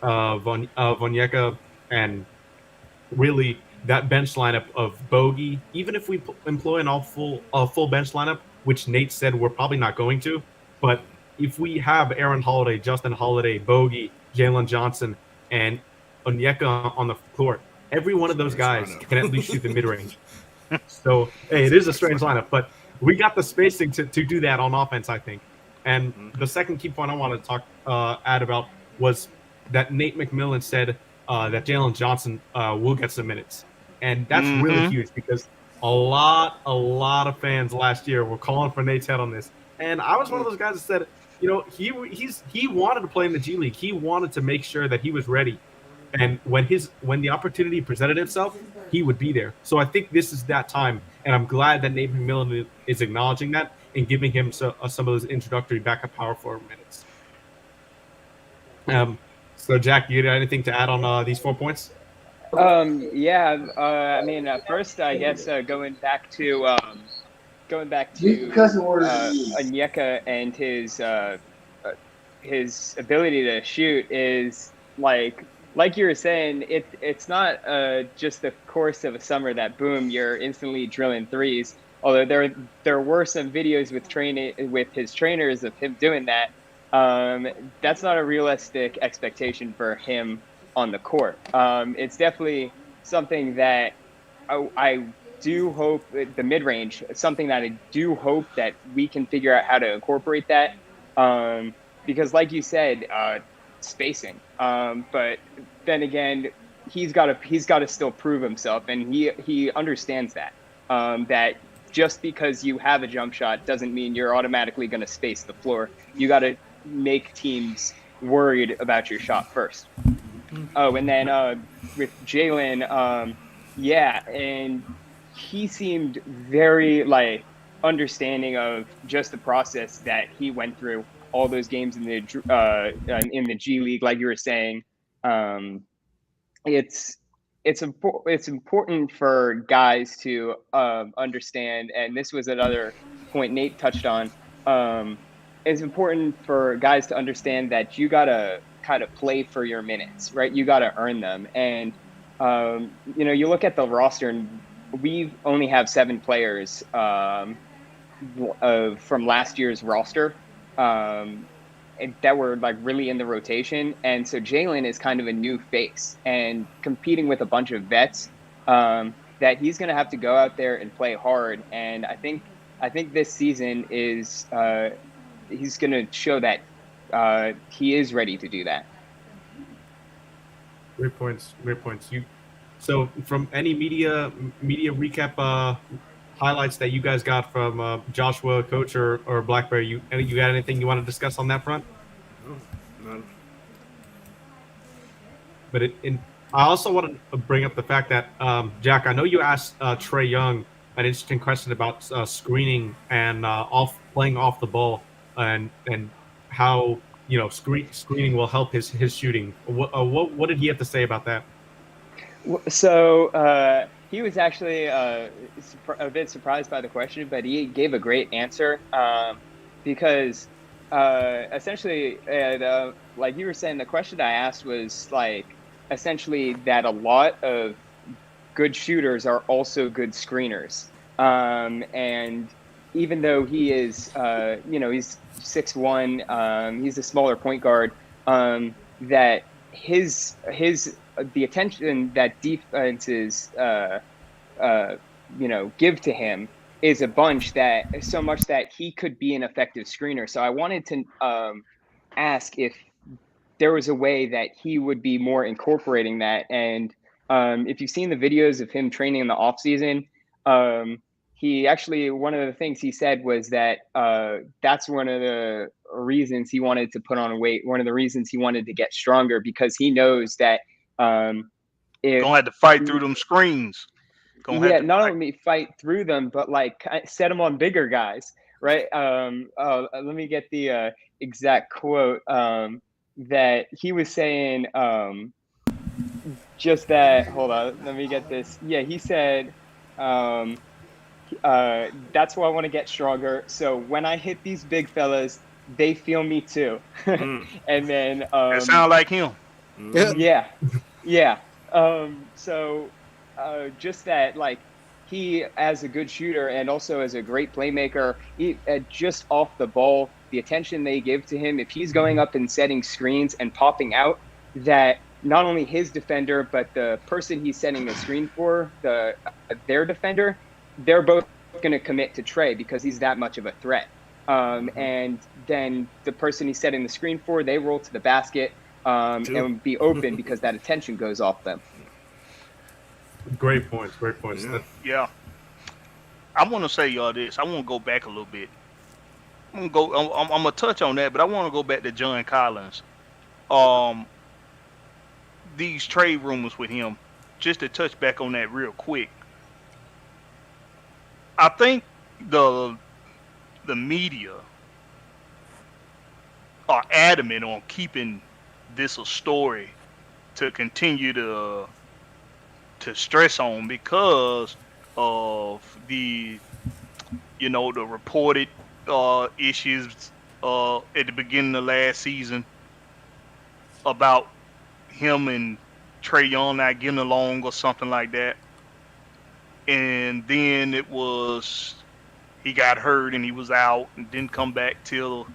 of Onyeka, and really that bench lineup of Bogey. Even if we employ a full bench lineup, which Nate said we're probably not going to, but if we have Aaron Holiday, Justin Holiday, Bogey, Jalen Johnson, and Onyeka on the court, every one of those guys can at least shoot the mid range. So hey, it is a strange lineup, but we got the spacing to do that on offense, I think. And the second key point I wanted to add about was that Nate McMillan said that Jalen Johnson will get some minutes. And that's really huge because a lot of fans last year were calling for Nate's head on this. And I was one of those guys that said, he wanted to play in the G League. He wanted to make sure that he was ready. And when the opportunity presented itself, he would be there. So I think this is that time, and I'm glad that Nate McMillan is acknowledging that and giving him some of those introductory backup power forward minutes. So Jack, you got anything to add on these 4 points? First, I guess going back to Onyeka and his ability to shoot is like you were saying, it's not just the course of a summer that boom, you're instantly drilling threes. Although there were some videos with his trainers of him doing that. That's not a realistic expectation for him on the court. It's definitely something that I do hope the mid-range, something that I do hope that we can figure out how to incorporate that. Because like you said, spacing. But then again, he's got to still prove himself, and he understands that. That just because you have a jump shot doesn't mean you're automatically going to space the floor. You got to make teams worried about your shot first. Oh, and then with Jalen, and he seemed very understanding of just the process that he went through. All those games in the G League, like you were saying, it's important for guys to understand, and this was another point Nate touched on. It's important for guys to understand that you gotta kind of play for your minutes, right? You gotta earn them, and you look at the roster, and we only have 7 players from last year's roster. That were really in the rotation, and so Jalen is kind of a new face and competing with a bunch of vets. that he's going to have to go out there and play hard. And I think this season is he's going to show that he is ready to do that. Great points. So from any media recap highlights that you guys got from Joshua, Coach, or Blackberry, you got anything you want to discuss on that front? None. But I also want to bring up the fact that Jack, I know you asked Trae Young an interesting question about screening and playing off the ball and how screening will help his shooting. What did he have to say about that? So he was actually a bit surprised by the question, but he gave a great answer because essentially, like you were saying, the question I asked was like essentially that a lot of good shooters are also good screeners, and even though he is, he's 6'1", he's a smaller point guard, that the attention that defenses give to him is a bunch, that so much that he could be an effective screener. So I wanted to ask if there was a way that he would be more incorporating that. And if you've seen the videos of him training in the off season, he actually, one of the things he said was that that's one of the reasons he wanted to put on weight. One of the reasons he wanted to get stronger, because he knows that gonna have to fight through them screens. Not only fight through them, but like set them on bigger guys, right? Let me get the exact quote that he was saying. Just that. Hold on, let me get this. Yeah, he said, "That's why I want to get stronger. So when I hit these big fellas, they feel me too." And then that sound like him. Yeah. So just that, like, he, as a good shooter and also as a great playmaker, just off the ball, the attention they give to him, if he's going up and setting screens and popping out, that not only his defender, but the person he's setting the screen for, their defender, they're both going to commit to Trae because he's that much of a threat. And then the person he's setting the screen for, they roll to the basket and be open because that attention goes off them. Great points. Yeah. I want to say y'all this. I want to go back a little bit. I'm gonna touch on that, but I want to go back to John Collins. These trade rumors with him, just to touch back on that real quick. I think the media are adamant on keeping this a story to continue to stress on because of the reported issues at the beginning of last season about him and Trae Young not getting along or something like that. And then it was he got hurt and he was out and didn't come back till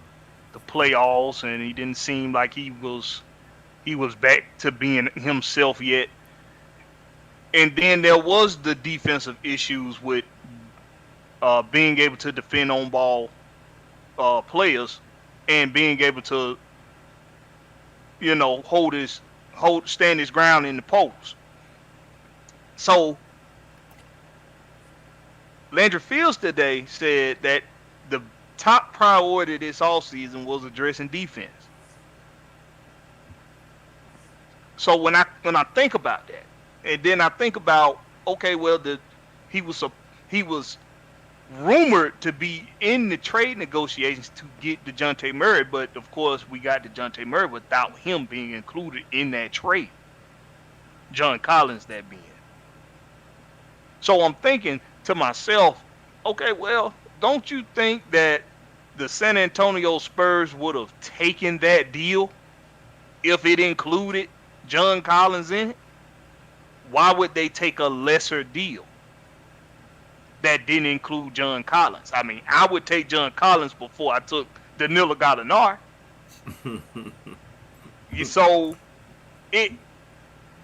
the playoffs, and he didn't seem like he was back to being himself yet. And then there was the defensive issues with being able to defend on ball players and being able to stand his ground in the post. So Landry Fields today said that the top priority this offseason was addressing defense. So when I think about that, and then I think about, okay, well, he was rumored to be in the trade negotiations to get DeJounte Murray, but of course we got DeJounte Murray without him being included in that trade. John Collins that being. So I'm thinking to myself, okay, well, don't you think that the San Antonio Spurs would have taken that deal if it included John Collins in it? Why would they take a lesser deal that didn't include John Collins? I mean, I would take John Collins before I took Danilo Gallinari. So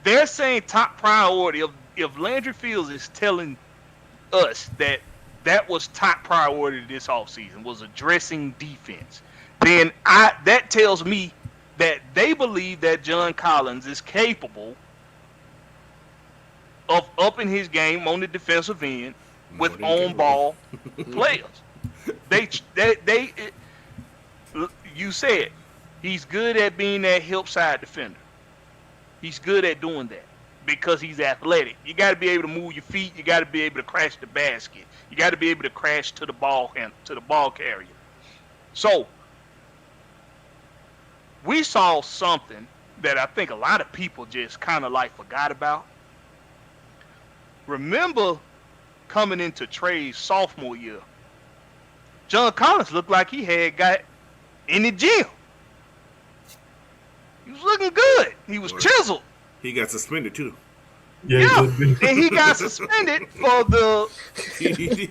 they're saying top priority if Landry Fields is telling us that was top priority this offseason was addressing defense, then that tells me that they believe that John Collins is capable of upping his game on the defensive end with on-ball players. You said he's good at being that help side defender. He's good at doing that because he's athletic. You got to be able to move your feet. You got to be able to crash the basket. You got to be able to crash to the ball carrier. So we saw something that I think a lot of people just kind of like forgot about. Remember coming into Trey's sophomore year, John Collins looked like he had got in the gym. He was looking good. He was chiseled. He got suspended too. Yeah, and he got suspended for the PD,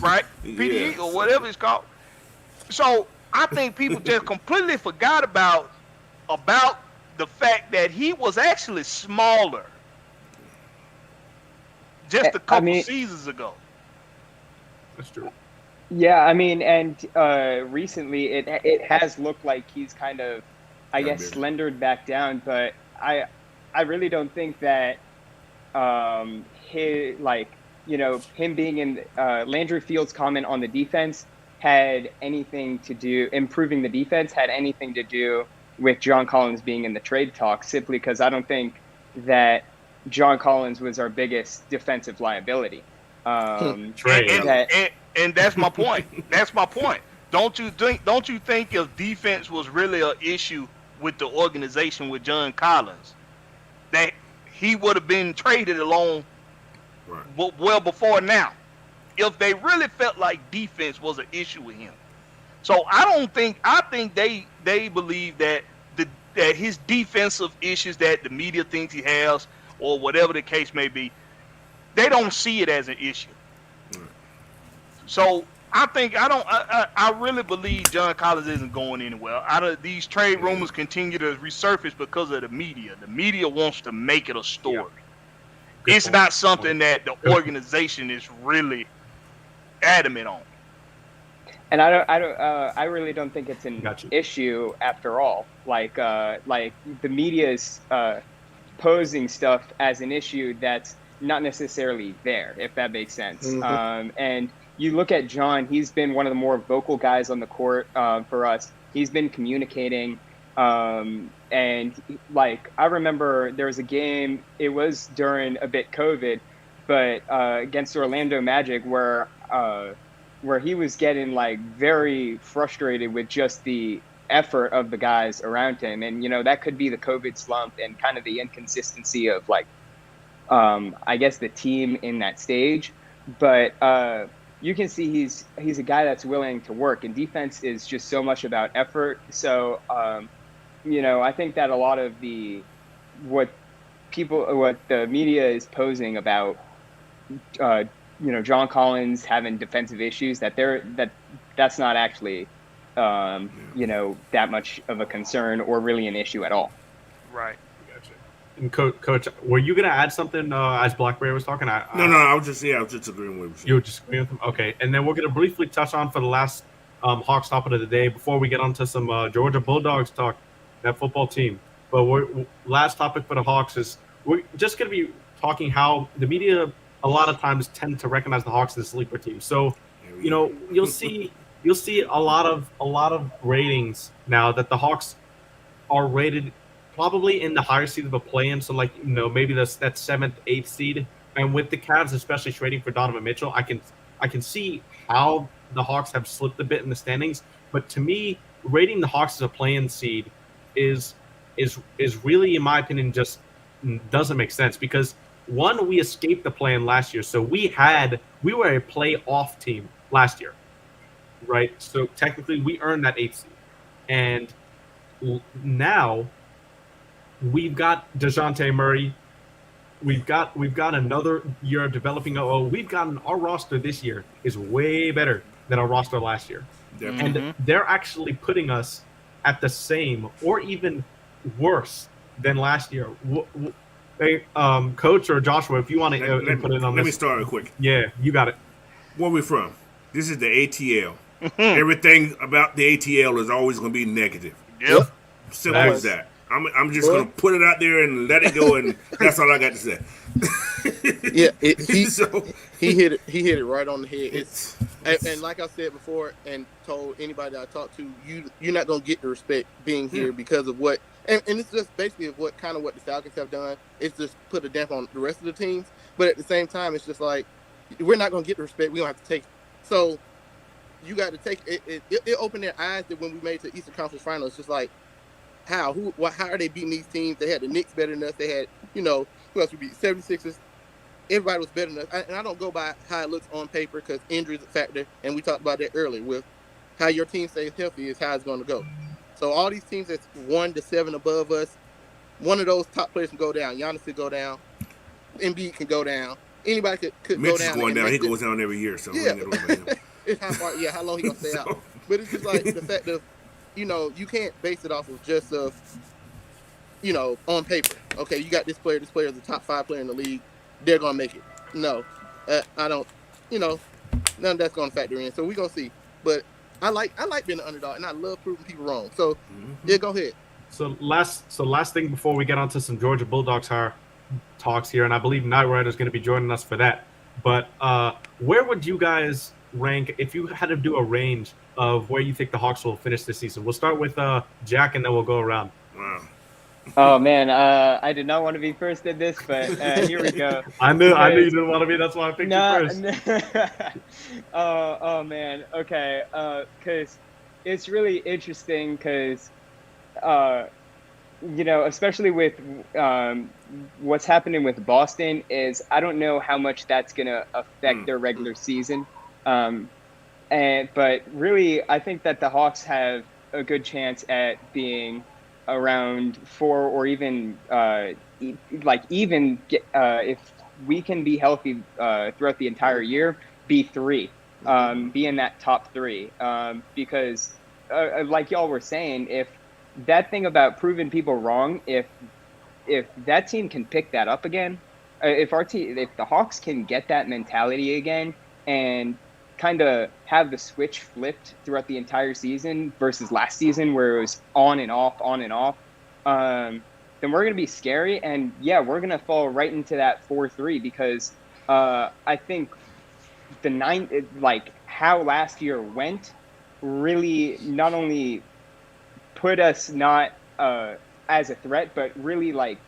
right? PD or whatever it's called. So I think people just completely forgot about the fact that he was actually smaller just a couple seasons ago. That's true. Yeah, I mean, and recently it has looked like he's kind of, I guess, slendered back down, but I really don't think that him being in Landry Fields' comment on the defense had anything to do, improving the defense had anything to do with John Collins being in the trade talk, simply because I don't think that John Collins was our biggest defensive liability. And that's my point. That's my point. Don't you think if defense was really an issue with the organization with John Collins, that he would have been traded along well before now, if they really felt like defense was an issue with him. So I think they believe that that his defensive issues that the media thinks he has, or whatever the case may be, they don't see it as an issue. So I really believe John Collins isn't going anywhere. These trade rumors continue to resurface because of the media. The media wants to make it a story. Yeah. It's not something that the organization is really adamant on. And I really don't think it's an issue after all. Like the media is posing stuff as an issue that's not necessarily there, if that makes sense. Mm-hmm. And you look at John; he's been one of the more vocal guys on the court for us. He's been communicating, and like I remember there was a game. It was during a bit COVID, but against Orlando Magic, where he was getting like very frustrated with just the effort of the guys around him. And, that could be the COVID slump and kind of the inconsistency of like, I guess the team in that stage. But you can see he's a guy that's willing to work, and defense is just so much about effort. So, I think that a lot of what the media is posing about, John Collins having defensive issues, that's not actually, that much of a concern or really an issue at all. Right. Gotcha. And Coach, were you gonna add something as Blackberry was talking? No, I was just agreeing with you. You were just agreeing with him? Okay. And then we're gonna briefly touch on for the last Hawks topic of the day before we get onto some Georgia Bulldogs talk, that football team. But last topic for the Hawks is we're just gonna be talking how the media a lot of times tend to recognize the Hawks as a sleeper team. So, you'll see a lot of ratings now that the Hawks are rated probably in the higher seed of a play-in. So maybe that 7th, 8th seed. And with the Cavs especially trading for Donovan Mitchell, I can see how the Hawks have slipped a bit in the standings. But to me, rating the Hawks as a play-in seed is really, in my opinion, just doesn't make sense because one, we escaped the play-in last year, so we were a play-off team last year, right? So technically, we earned that 8th seed, and now we've got DeJounte Murray. We've got another year of developing. Our roster this year is way better than our roster last year, and they're actually putting us at the same or even worse than last year. Hey, Coach or Joshua, if you want to input in on let this. me start real quick. Yeah, you got it. Where we from? This is the ATL. Everything about the ATL is always going to be negative. Yep. Simple as that. I'm just going to put it out there and let it go, and that's all I got to say. Yeah, he hit it right on the head. And like I said before, and told anybody that I talked to, you're not going to get the respect being here because of what, and it's just basically what the Falcons have done. It's just put a damp on the rest of the teams. But at the same time, it's just like, we're not going to get the respect. We're going to have to take it. So you got to take it. It opened their eyes that when we made it to the Eastern Conference Finals, it's just like, how are they beating these teams? They had the Knicks better than us. They had, who else we beat? 76ers. Everybody was better than us. And I don't go by how it looks on paper because injury is a factor. And we talked about that earlier with how your team stays healthy is how it's going to go. So all these teams that's 1 to 7 above us, one of those top players can go down. Giannis could go down. Embiid can go down. Anybody could Mitch go down. Is going down. He goes down every year. So yeah. It's how long he going to stay out. But it's just like the fact of, you can't base it off of just on paper. Okay, you got this player is the top 5 player in the league. They're going to make it. No, I don't, none of that's going to factor in. So we're going to see. But I like being an underdog, and I love proving people wrong. So, yeah, go ahead. So last thing before we get onto some Georgia Bulldogs talks here, and I believe Night Rider's going to be joining us for that. But where would you guys rank if you had to do a range of where you think the Hawks will finish this season? We'll start with Jack, and then we'll go around. Wow. Oh man, I did not want to be first in this, but here we go. I knew you didn't want to be. That's why I picked you first. Oh man, okay. Because it's really interesting. Because especially with what's happening with Boston, is I don't know how much that's gonna affect their regular season. But really, I think that the Hawks have a good chance at being around 4 or even if we can be healthy throughout the entire year, be 3, be in that top 3. Because like y'all were saying, if that thing about proving people wrong, if that team can pick that up again, if the Hawks can get that mentality again and kind of have the switch flipped throughout the entire season versus last season where it was on and off, then we're going to be scary. And yeah, we're going to fall right into that 4-3 because I think how last year went really not only put us not as a threat, but really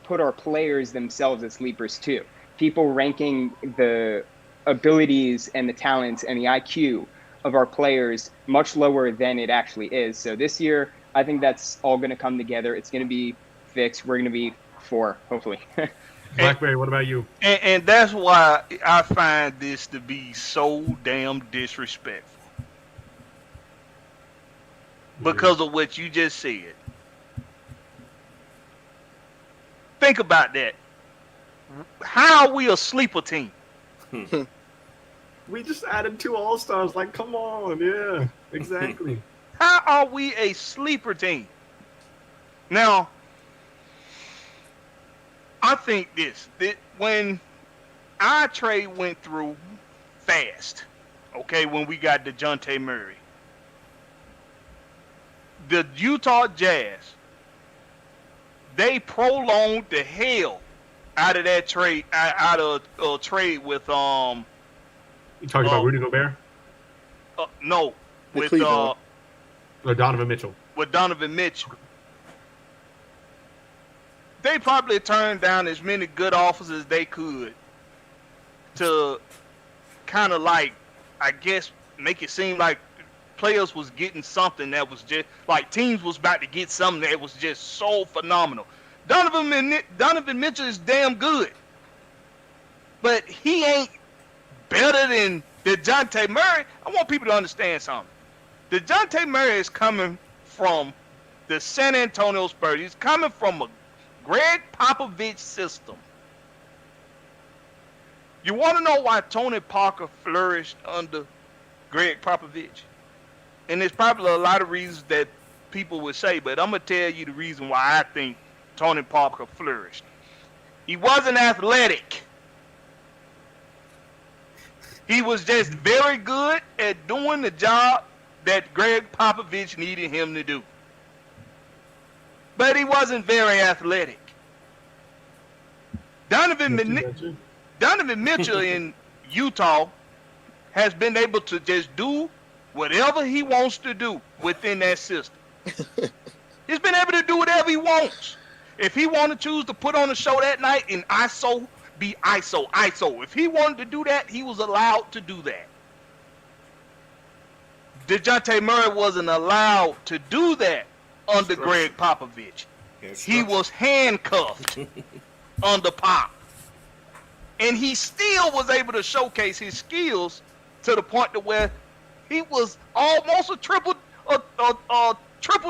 put our players themselves as sleepers too. People ranking the abilities and the talents and the IQ of our players much lower than it actually is. So this year, I think that's all going to come together. It's going to be fixed. We're going to be 4, hopefully. Blackberry, what about you? And that's why I find this to be so damn disrespectful. Because of what you just said. Think about that. How are we a sleeper team? We just added 2 All-Stars. Come on. Yeah, exactly. How are we a sleeper team? Now, I think that when our trade went through fast, okay, when we got DeJounte Murray, the Utah Jazz, they prolonged the hell out of that trade, out of trade with You talking about Rudy Gobert? No, with or Donovan Mitchell. With Donovan Mitchell, they probably turned down as many good offers as they could to kind of I guess, make it seem like players was getting something that was just teams was about to get something that was just so phenomenal. Donovan Mitchell is damn good, but he ain't better than DeJounte Murray. I want people to understand something. DeJounte Murray is coming from the San Antonio Spurs. He's coming from a Greg Popovich system. You want to know why Tony Parker flourished under Greg Popovich? And there's probably a lot of reasons that people would say, but I'm going to tell you the reason why I think Tony Parker flourished. He wasn't athletic. He was just very good at doing the job that Greg Popovich needed him to do. But he wasn't very athletic. Donovan Mitchell in Utah has been able to just do whatever he wants to do within that system. He's been able to do whatever he wants. If he wanted to choose to put on a show that night and ISO, be ISO. If he wanted to do that, he was allowed to do that. DeJounte Murray wasn't allowed to do that under Greg Popovich. He was handcuffed under Pop. And he still was able to showcase his skills to the point to where he was almost a triple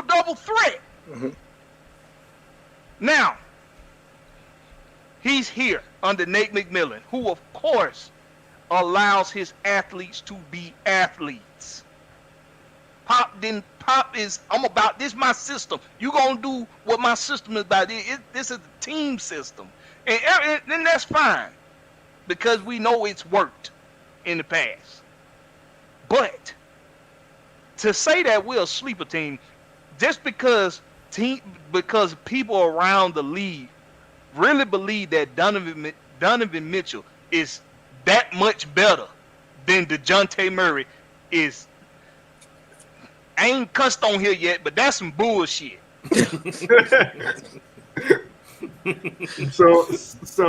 double threat. Mm-hmm. Now, he's here under Nate McMillan, who of course allows his athletes to be athletes. Pop is, I'm about this, my system. You gonna do what my system is about. This is a team system. And that's fine, because we know it's worked in the past. But to say that we're a sleeper team, just because people around the league really believe that Donovan Mitchell is that much better than DeJounte Murray is. I ain't cussed on here yet, but that's some bullshit. So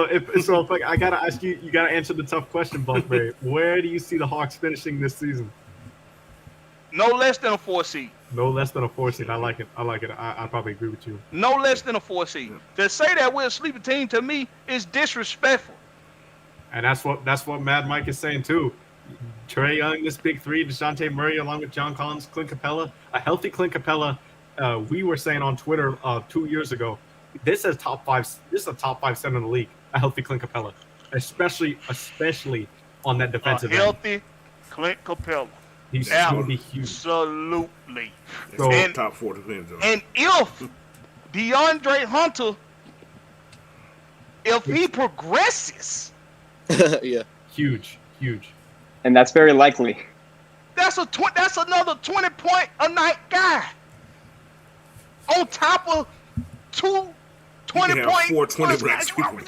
if I gotta ask you, you gotta answer the tough question, Blackberry. Where do you see the Hawks finishing this season? No less than a 4 seed. No less than a 4 seed. I like it. I probably agree with you. No less than a 4 seed. To say that we're a sleeper team to me is disrespectful. And that's what Mad Mike is saying too. Trae Young, this big three, DeJounte Murray, along with John Collins, Clint Capella, a healthy Clint Capella. We were saying on Twitter 2 years ago, this is top five. This is a top 5 center in the league. A healthy Clint Capella, especially on that defensive end. Healthy Clint Capella. He's going to be huge. Absolutely. So, And top 4 defense. And if DeAndre Hunter, if he progresses, Yeah. huge. And that's very likely. that's another 20-point a night guy. On top of 2 20-point 4 20 plus blacks guys. people.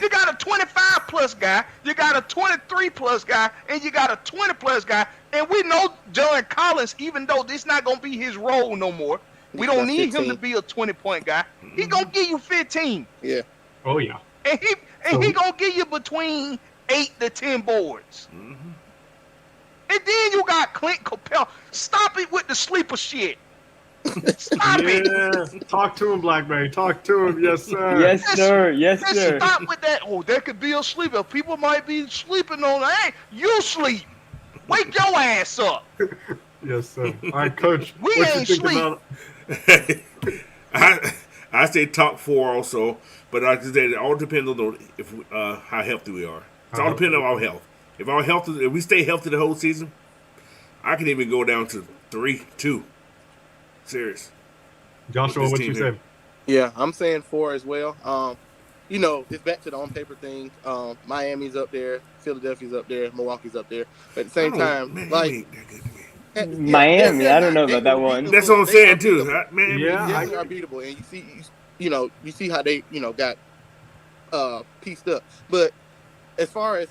You got a 25 plus guy, you got a 23 plus guy, and you got a 20 plus guy. And we know John Collins, even though this not gonna be his role no more, we don't need him to be a 20-point guy. He gonna give you 15. Yeah. Oh yeah. And he gonna give you between 8 to 10 boards. Mm-hmm. And then you got Clint Capella. Stop it with the sleeper shit. Stop it. Yeah. Talk to him, Blackberry. Talk to him. Yes, sir. Yes, sir. Yes, Let's sir. stop with that. Oh, there could be a sleeper. People might be sleeping on that. Hey, you sleep. Wake your ass up. Yes, sir. All right, Coach. We what ain't you think sleep. about? I say top 4 also, but like I said, it all depends on how healthy we are. It's all depending on our health. If we stay healthy the whole season, I can even go down to 3-2. Serious. Joshua, With what this you team here. say? Yeah, I'm saying 4 as well. It's back to the on-paper thing. Miami's up there, Philadelphia's up there, Milwaukee's up there. But at the same time, man, like he ain't that good to me. Miami, I don't know about that they one. beatable. That's what I'm They saying are too. beatable. Man, Yeah. They are beatable, and you see how they got pieced up. But as far as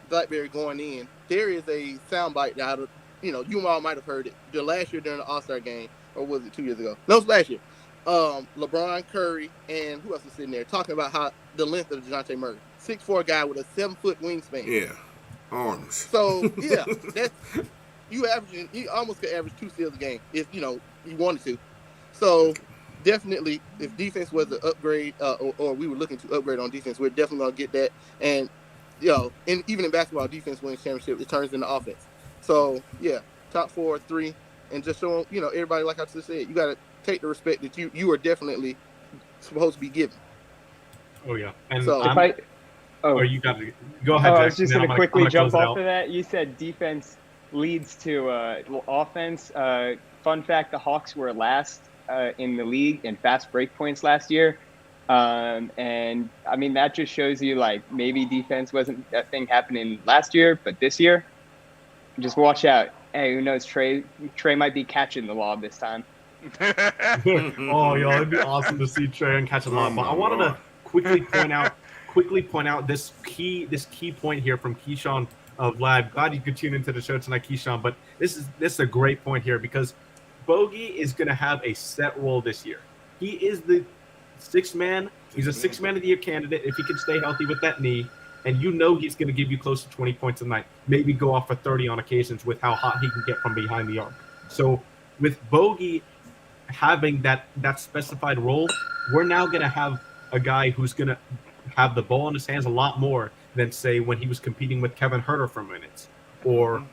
Blackberry going in, there is a soundbite that you all might have heard it the last year during the All-Star game, or was it 2 years ago? No, it was last year. LeBron, Curry, and who else was sitting there talking about how the length of DeJounte Murray, 6'4" guy with a 7-foot wingspan. Yeah, arms. So yeah, that's you almost could average 2 steals a game if you wanted to. So definitely, if defense was an upgrade, or we were looking to upgrade on defense, we're definitely gonna get that. And and even in basketball, defense wins championship, it turns into offense. So yeah, top 4, 3, and just showing everybody, like I just said, you gotta take the respect that you are definitely supposed to be given. Oh yeah. And So- you got to go ahead. I Jack, was just and going then to I'm quickly gonna jump close it off out. of that. You said defense leads to offense. Fun fact, the Hawks were last in the league in fast break points last year. And I mean, that just shows you like maybe defense wasn't that thing happening last year, but this year, just watch out. Hey, who knows? Trey might be catching the lob this time. Oh, yo, it'd be awesome to see Trey and catch a lot. But I wanted to quickly point out this key point here from Keyshawn Vlad. Glad you could tune into the show tonight, Keyshawn. But this is a great point here because Bogey is going to have a set role this year. He is the sixth man. He's a sixth man of the year candidate if he can stay healthy with that knee. And you know he's going to give you close to 20 points a night, maybe go off for 30 on occasions with how hot he can get from behind the arc. So with Bogey having that specified role, we're now going to have a guy who's going to have the ball in his hands a lot more than, say, when he was competing with Kevin Huerter for minutes, or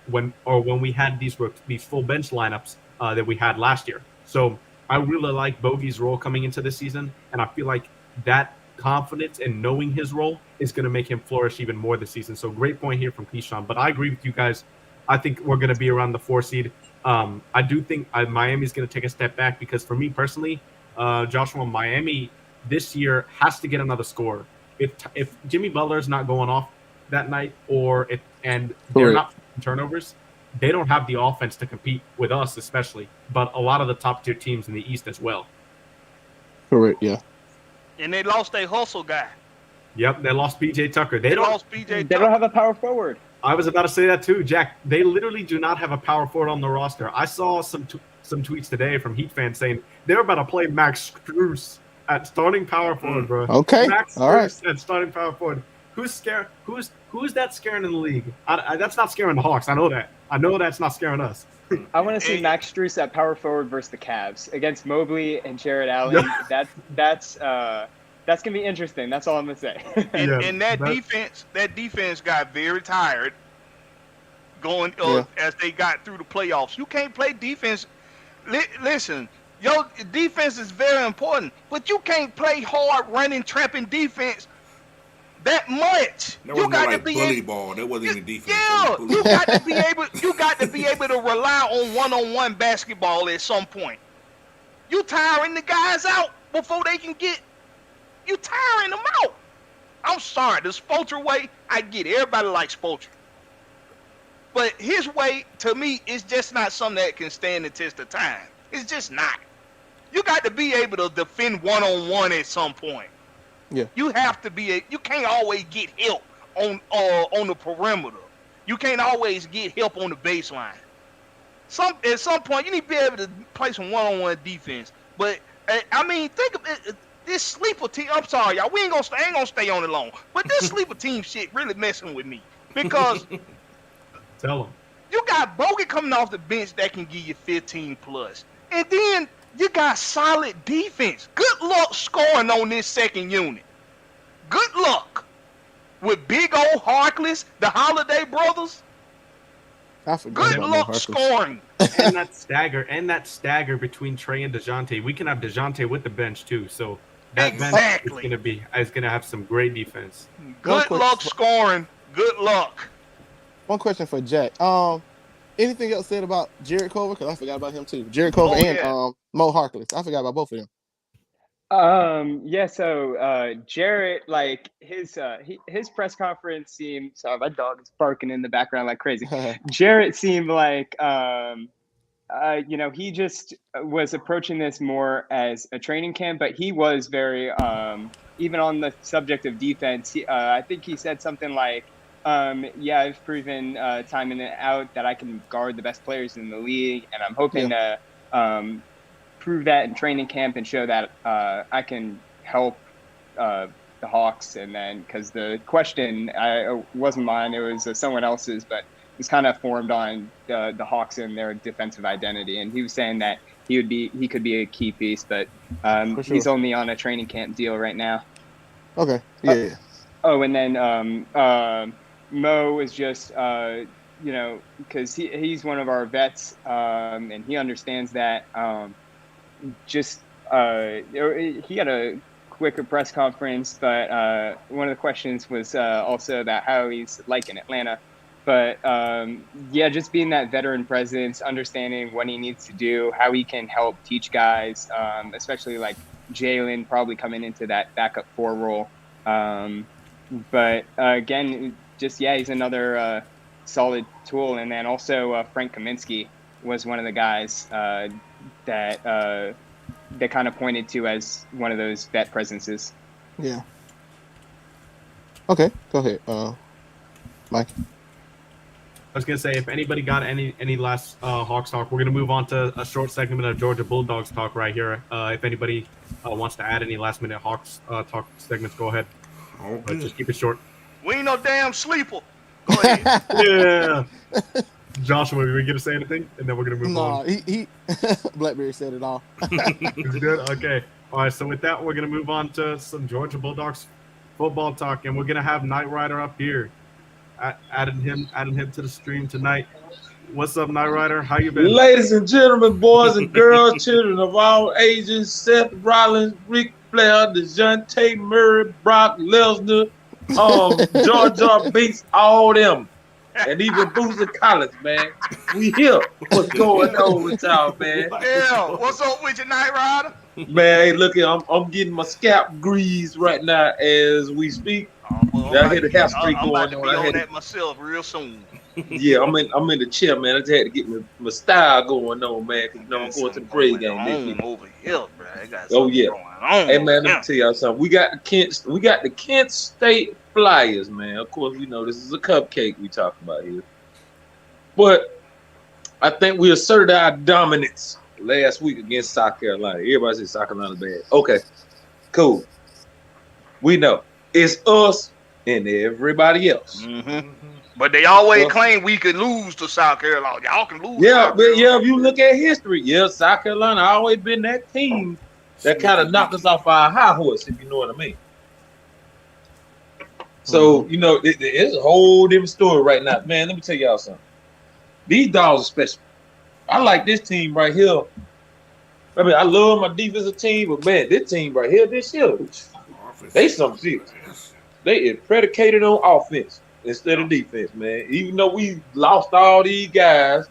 when we had these full bench lineups that we had last year. So I really like Bogey's role coming into this season, and I feel like that confidence and knowing his role is going to make him flourish even more this season. So great point here from Keyshawn. But I agree with you guys. I think we're going to be around the 4 seed. I do think Miami's going to take a step back because for me personally, Joshua, Miami this year has to get another scorer. If Jimmy Butler's not going off that night, and they're not turnovers, they don't have the offense to compete with us, especially, but a lot of the top tier teams in the East as well. Correct. Yeah. And they lost their hustle guy. Yep, they lost PJ Tucker. They don't have a power forward. I was about to say that too, Jack. They literally do not have a power forward on the roster. I saw some tweets today from Heat fans saying they're about to play Max Strus at starting power forward, bro. Okay, Max all right. Strus at starting power forward. Who's scared? Who's that scaring in the league? That's not scaring the Hawks. I know that. I know that's not scaring us. I want to see Max Strus at power forward versus the Cavs against Mobley and Jared Allen. That's gonna be interesting. That's all I'm gonna say. And that defense got very tired going as they got through the playoffs. You can't play defense. Listen, your defense is very important, but you can't play hard running, trapping defense that much. That wasn't like bully ball. That wasn't even defense. Yeah, you got to be able. You got to be able to rely on one-on-one basketball at some point. You tiring the guys out before they can get. You tiring them out. I'm sorry, the Spoelstra way. I get it. Everybody likes Spoelstra, but his way to me is just not something that can stand the test of time. It's just not. You got to be able to defend one-on-one at some point. Yeah. You have to be. You can't always get help on the perimeter. You can't always get help on the baseline. At some point, you need to be able to play some one-on-one defense. But I mean, think of it. This sleeper team. I'm sorry, y'all. I ain't gonna stay on it long. But this sleeper team shit really messing with me because Tell them. you got Bogey coming off the bench that can give you 15 plus, and then you got solid defense. Good luck scoring on this second unit. Good luck with big old Harkless, the Holiday brothers. Good luck scoring. and that stagger between Trey and DeJounte. We can have DeJounte with the bench too. So that bench is gonna have some great defense. Good luck scoring. Good luck. One question for Jack. Anything else said about Jared Culver? Because I forgot about him too. Jared Culver and Mo Harkless. I forgot about both of them. So Jarrett, like his press conference seemed. Sorry, my dog is barking in the background like crazy. Jarrett seemed like he just was approaching this more as a training camp, but he was very even on the subject of defense. I think he said something like, I've proven time in and out that I can guard the best players in the league, and I'm hoping to prove that in training camp and show that I can help the Hawks. And then, because the question wasn't mine, it was someone else's, but it was kind of formed on the Hawks and their defensive identity. And he was saying that he could be a key piece, but he's only on a training camp deal right now. Okay. Yeah. And then Mo is just, because he's one of our vets, and he understands that. He had a quicker press conference, but one of the questions was also about how he's liking Atlanta. But just being that veteran presence, understanding what he needs to do, how he can help teach guys, especially like Jalen probably coming into that backup 4 role. But again, just he's another solid tool. And then also Frank Kaminsky was one of the guys that they kind of pointed to as one of those vet presences. Yeah. Okay, go ahead, Mike. I was gonna say, if anybody got any last Hawks talk, we're gonna move on to a short segment of Georgia Bulldogs talk right here. If anybody wants to add any last minute Hawks talk segments, go ahead. But just keep it short. We ain't no damn sleeper. Go ahead. Yeah. Joshua, were you gonna say anything? And then we're gonna move on. No, he Blackberry said it all. It's good. Okay. All right. So with that, we're gonna move on to some Georgia Bulldogs football talk, and we're gonna have Knight Rider up here. Adding him to the stream tonight. What's up, Knight Rider? How you been? Ladies and gentlemen, boys and girls, children of all ages, Seth Rollins, Ric Flair, DeJounte Murray, Brock Lesnar, Georgia beats all them. And even Booster Collins, man. We here. What's going on with y'all, man? Yeah, what's up with your Knight Rider? Man, hey, look here, I'm getting my scalp greased right now as we speak. I had a half streak I'm about going to be on. on that myself real soon. Yeah, I'm in the chair, man. I just had to get my style going on, man. Cause I'm going to the Braves game this week. Over here, bro. I got Oh yeah. going on. Hey man, let me tell y'all something. We got the Kent State Flyers, man. Of course, we know this is a cupcake we talking about here. But I think we asserted our dominance last week against South Carolina. Everybody says South Carolina bad. Okay, cool. We know it's us and everybody else. Mm-hmm. But they always claim we could lose to South Carolina. Y'all can lose. Yeah, but yeah, if you look at history, South Carolina always been that team that kind of knocked us off our high horse, if you know what I mean. So, it's a whole different story right now. Man, let me tell y'all something. These dogs are special. I like this team right here. I mean, I love my defensive team, but man, this team right here, this year, they something serious. They is predicated on offense instead of defense, man. Even though we lost all these guys.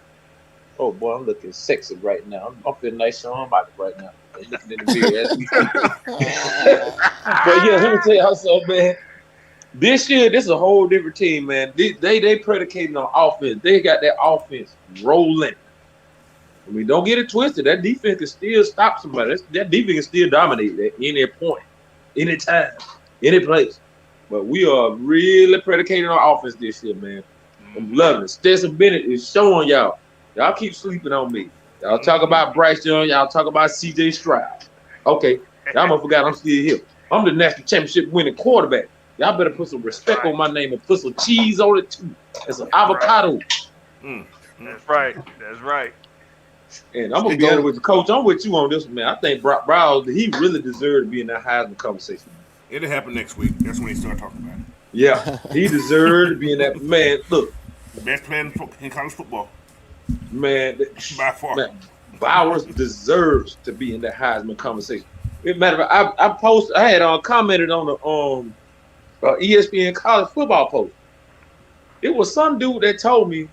Oh boy, I'm looking sexy right now. I'm feeling nice on my body right now. I'm looking in the mirror as we speak. But yeah, let me tell y'all something, man. This year, this is a whole different team, man. They predicated on offense. They got that offense rolling. I mean, don't get it twisted. That defense can still stop somebody. That defense can still dominate at any point, any time, any place. But we are really predicated on offense this year, man. I'm loving it. Stetson Bennett is showing y'all. Y'all keep sleeping on me. Y'all talk about Bryce Young. Y'all talk about C.J. Stroud. Okay, y'all must forgot I'm still here. I'm the national championship winning quarterback. Y'all better put some respect on my name and put some cheese on it too. And some avocado. That's right. That's right. And I'm gonna be honest with you, Coach. I'm with you on this one, man. I think Brock Bowers, he really deserved to be in that Heisman conversation. It'll happen next week. That's when they start talking about it. Yeah, he deserved to be in that. Man, look, Best player in college football. Man, by far. Man, Bowers deserves to be in that Heisman conversation. As a matter of fact, I had commented on the ESPN college football post. It was some dude that told me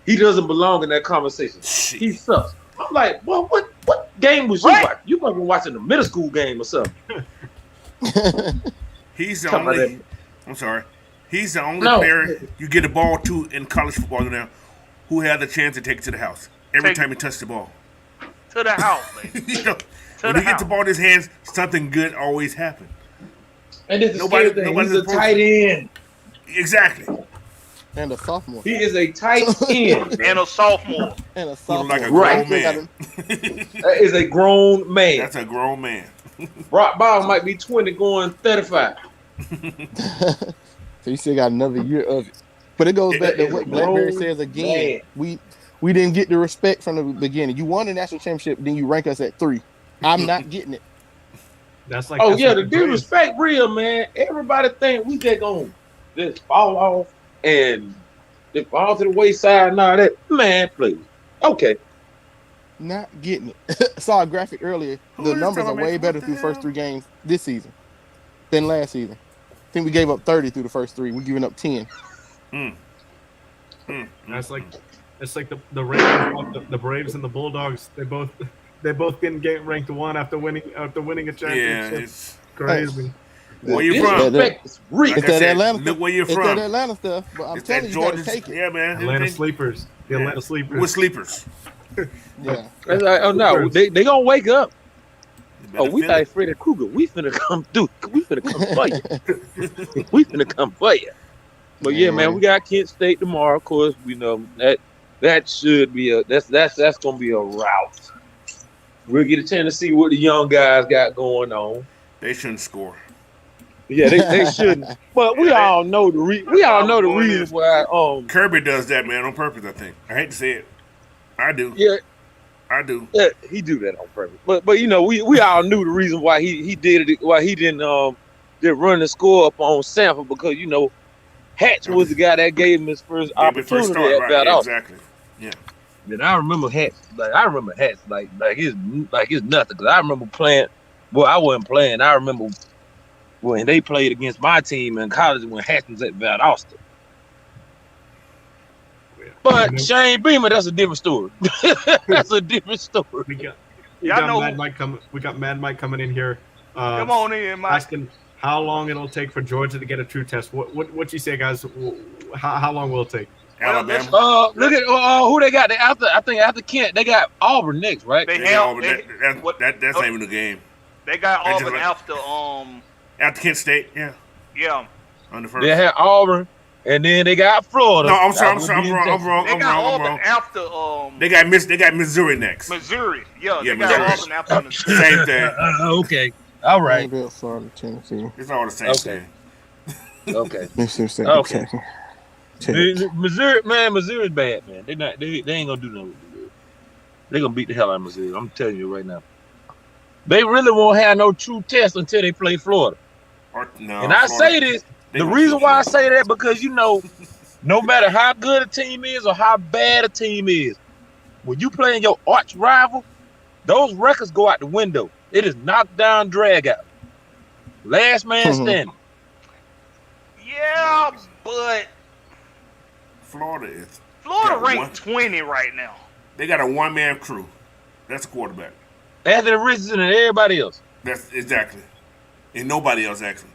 he doesn't belong in that conversation. Shit. He sucks. I'm like, well, what game was you watching? You must have been watching a middle school game or something. He's the only. I'm sorry. He's the only player you get the ball to in college football now who had the chance to take it to the house every time he touched the ball. To the house, baby. When he gets the ball in his hands, something good always happens. And it's he's a tight end. Exactly. And a sophomore. He is a tight end. And a sophomore. And a sophomore. Like a grown man. That is a grown man. That's a grown man. Brock Bowers might be 20 going 35. So you still got another year of it. But it goes back to what Blackberry says again. Man. We didn't get the respect from the beginning. You won the national championship, then you rank us at 3. I'm not getting it. That's like the disrespect real, man. Everybody think we just gonna just fall off and just fall to the wayside and all that. Man, please. Okay. Not getting it. Saw a graphic earlier. The numbers are way better through the first 3 games this season than last season. I think we gave up 30 through the first 3. We're giving up 10. That's like it's like the Ravens, the Braves and the Bulldogs. They both getting ranked 1 after winning a Yeah, championship. it's Crazy. where you This from. respect is real. Like It's I that said, Atlanta look stuff. where you're It's from. that Atlanta stuff. But I'm It's telling that you, you gotta Georgia. take it. Yeah, man. Atlanta everything- sleepers. The yeah. Atlanta sleepers. We're sleepers. Yeah. It's like, oh no, they gonna wake up. You better Oh, we feel like it. Freddy Krueger. We finna come through. We finna come for you. We finna come for you. But yeah, man, we got Kent State tomorrow. Of course, we know that should be that's gonna be a rout. We'll get a chance to see what the young guys got going on. They shouldn't score. Yeah, they shouldn't. But we all know the reason why. Kirby does that, man, on purpose. I think. I hate to say it. I do. Yeah, I do. yeah, he do that on purpose. But you know, we all knew the reason why he did it. Why he didn't run the score up on Sanford, because you know Hatch was the guy that gave him his first Yeah, the opportunity first start, at right? Valdosta. Yeah, exactly. Yeah. And I remember Hatch like it's nothing. Cause I remember playing. Well, I wasn't playing. I remember when they played against my team in college when Hatch was at Valdosta. But Shane Beamer, that's a different story. That's a different story. We got Y'all know Mad Mike coming. We got Mad Mike coming in here. Come on in, Mike. Asking how long it'll take for Georgia to get a true test. What you say, guys? How long will it take? Alabama. Look at who they got. I think after Kent, they got Auburn next, right? They They got have Auburn. That's not even the game. they got They just Auburn like- After Kent State, yeah. On the first. They had Auburn, and then they got Florida. No, I'm sorry. That would I'm be wrong. They got I'm Auburn wrong. after They got Missouri next. Missouri. Yeah, Yeah, they got Missouri. Auburn after Missouri. Same thing. Okay, all right, Vanderbilt, Florida, Tennessee, It's all the same Okay. thing. okay. Mississippi State, Okay. Kentucky. Missouri's bad, man. They ain't gonna do nothing. They're gonna beat the hell out of Missouri. I'm telling you right now. They really won't have no true test until they play Florida. No, And I Florida, say this, they the gonna reason beat why I Florida. say that, because you know, no matter how good a team is or how bad a team is, when you playing your arch rival, those records go out the window. It is knockdown, drag out. Last man standing. Yeah, but Florida is. Florida got ranked 20 right now. They got a one-man crew. That's a quarterback. Anthony Richardson and everybody else. That's exactly. And nobody else actually.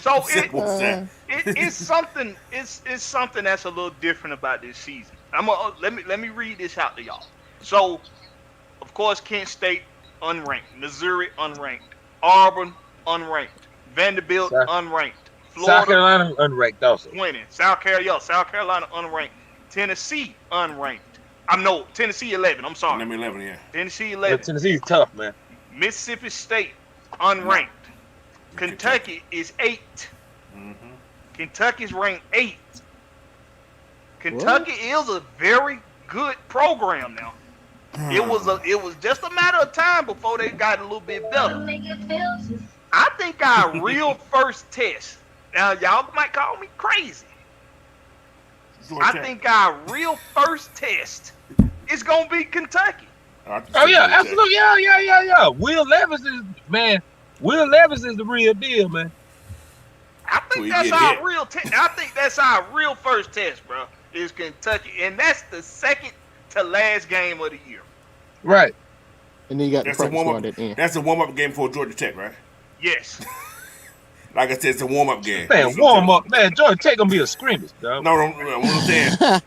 So Simple as that. it's something. It's something that's a little different about this season. Let me read this out to y'all. So, of course, Kent State unranked, Missouri unranked, Auburn unranked, Vanderbilt unranked, Florida South Carolina unranked also. 20, South Carolina unranked, Tennessee unranked. Tennessee 11. I'm sorry, Number 11, yeah. Tennessee Yeah, 11. Tennessee's tough, man. Mississippi State unranked. Kentucky is 8. Mm-hmm. Kentucky's ranked 8. Kentucky is a very good program now. It was just a matter of time before they got a little bit better. I think our real first test. Now y'all might call me crazy. I think our real first test is gonna be Kentucky. Oh yeah, absolutely, yeah. Will Levis is the real deal, man. I think that's our real test. I think that's our real first test, bro. Is Kentucky, and that's the second to last game of the year. Right. And then you got That's the a practice warm-up. squad at the end. That's a warm-up game for Georgia Tech, right? Yes. Like I said, it's a warm-up game. Man, That's what I'm warm up, man. Georgia Tech gonna be a scrimmage, dog. No, what I'm saying.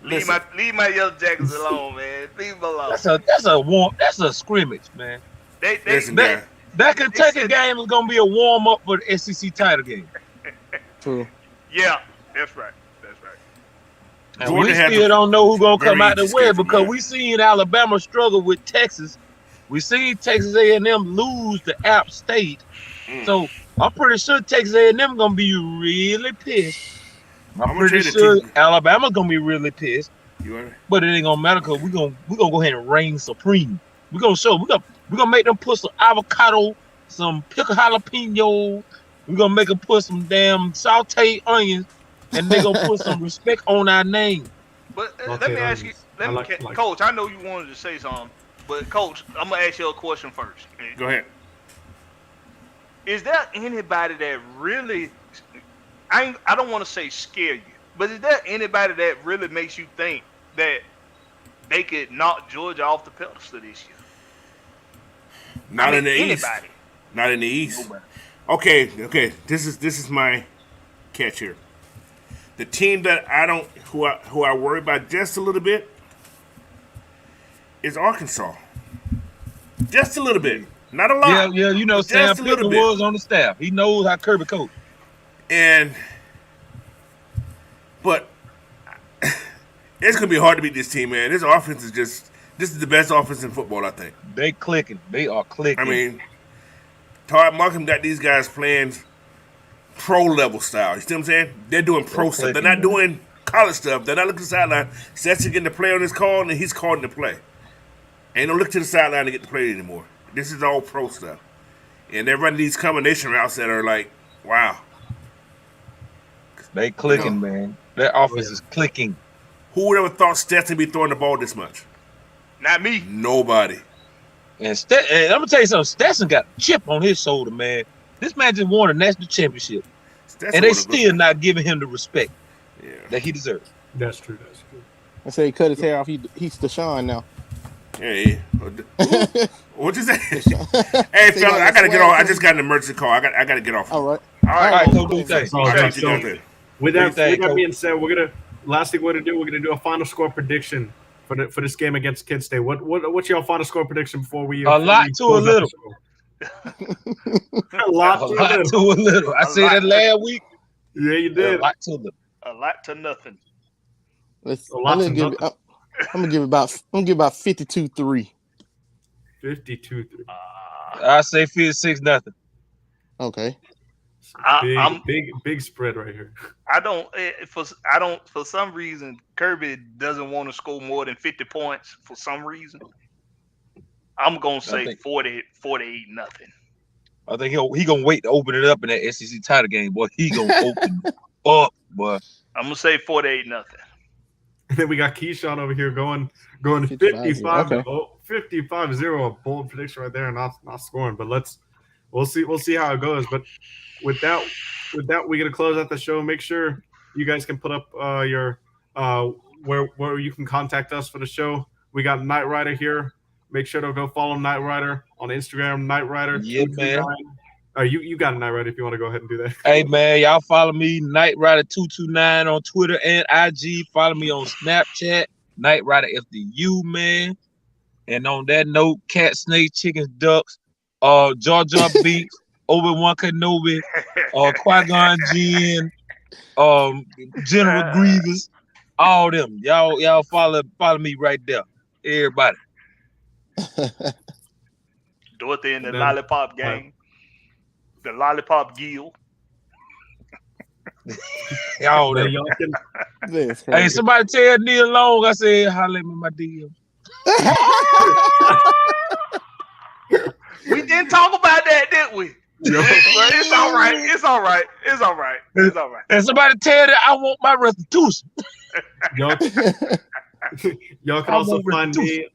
Leave my yellow jackets alone, man. Leave them alone. That's a scrimmage, man. Listen, That Kentucky game is gonna be a warm up for the SEC title game. True. Yeah, that's right. And Georgia we had still the don't know who's gonna come very out the easy way schedule, because man. we seen Alabama struggle with Texas. We seen Texas A&M lose to App State. So I'm pretty sure Texas A&M gonna be really pissed. I'm pretty sure Alabama's gonna be really pissed. But it ain't gonna matter because we're gonna go ahead and reign supreme. We're gonna make them put some avocado, some pickled jalapeno. We're gonna make them put some damn sauteed onions, and they're gonna put some respect on our name. But let me ask you, Coach, I know you wanted to say something, but Coach, I'm gonna ask you a question first. Go ahead. Is there anybody that really, I don't want to say scare you, but is there anybody that really makes you think that they could knock Georgia off the pedestal this year. Not in the anybody. East. Not in the East. Nobody. Okay. This is my catch here. The team that who I worry about just a little bit is Arkansas. Just a little bit, not a lot. Yeah. You know, Sam Pittman was on the staff. He knows how Kirby coach. But it's gonna be hard to beat this team, man. This offense is this is the best offense in football, I think. They clicking. They are clicking. I mean, Todd Markham got these guys playing pro level style. You see what I'm saying? They're doing pro stuff. They're not doing college stuff. They're not looking to the sideline. Stetson getting the play on his call, and he's calling the play. Ain't no look to the sideline to get the play anymore. This is all pro stuff. And they're running these combination routes that are like, wow. They clicking, man. Their offense is clicking. Who would ever thought Stetson be throwing the ball this much? Not me. Nobody. And I'm gonna tell you something. Stetson got a chip on his shoulder, man. This man just won a national championship, Stetson and they still not giving him the respect that he deserves. That's true. I say he cut his hair off. He's Deshaun now. Hey, what'd you say? Hey, fella, I gotta get off. I just got an emergency call. I gotta get off. All right. All right, so do things. With that being said, last thing we're gonna do, we're gonna do a final score prediction for this game against Kent State. What's your final score prediction before we? A lot to a little. A lot to a little. I said that last week. Yeah, you did. A lot to a little. A lot to nothing. I'm gonna give about 52-3. 52-3. I say 56-0. Okay. Big spread right here. For some reason, Kirby doesn't want to score more than 50 points for some reason. I'm gonna say 48-0. I think he gonna wait to open it up in that SEC title game, boy. He gonna open up, boy. I'm gonna say 48-0. And then we got Keyshawn over here going 55-0, a bold prediction right there, and not scoring. But we'll see how it goes. But with that, we're gonna close out the show. Make sure you guys can put up your where you can contact us for the show. We got Knight Rider here. Make sure to go follow Knight Rider on Instagram. Knight Rider. Yeah, man. You got a Knight Rider if you want to go ahead and do that. Hey, man, y'all follow me, Knight Rider 229 on Twitter and IG. Follow me on Snapchat, Knight Rider FDU, man. And on that note, cat, snake, chickens, ducks, Jar Jar Binks, Obi-Wan Kenobi, Qui-Gon Jinn, General Grievous, all them. Y'all follow me right there. Everybody. Dorothy in the Lollipop Gang. The Lollipop Guild. Y'all hey, somebody tell Neil Long I said, holla at me, my deal. We didn't talk about that, did we? But it's all right. And somebody tell that I want my restitution. Y'all can also find me.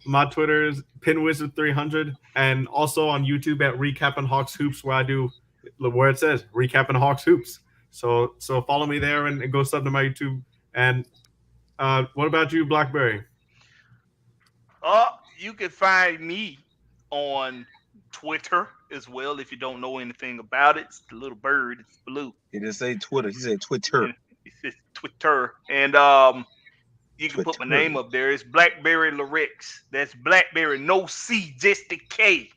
My Twitter is PinWizard300, and also on YouTube at Recapping Hawks Hoops, where I do where it says Recapping Hawks Hoops. So follow me there and go sub to my YouTube. And what about you, Blackberry? You can find me on Twitter as well if you don't know anything about it. It's the little bird. It's blue. He didn't say Twitter. He said Twitter. He said Twitter. And you can put my name up there. It's Blackberry Lyrics. That's Blackberry, no C, just the K.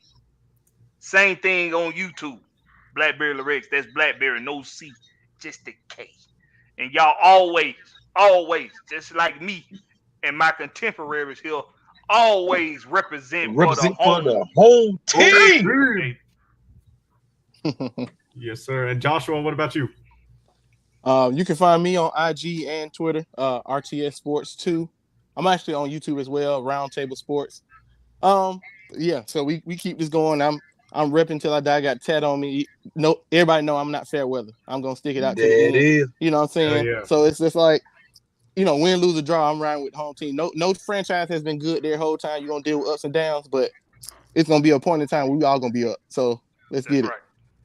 Same thing on YouTube. Blackberry Lyrics. That's Blackberry, no C, just the K. And y'all always, just like me and my contemporaries here, always represent for the home team. Yes, sir. And Joshua, what about you? You can find me on IG and Twitter, RTS Sports 2. I'm actually on YouTube as well, Roundtable Sports. Yeah, so we keep this going. I'm repping till I die. I got tat on me. No, everybody know I'm not fair weather. I'm gonna stick it out to the end. You know what I'm saying? Yeah. So it's just like, win, lose, or draw. I'm riding with home team. No franchise has been good their whole time. You're gonna deal with ups and downs, but it's gonna be a point in time where we all gonna be up. So let's get it.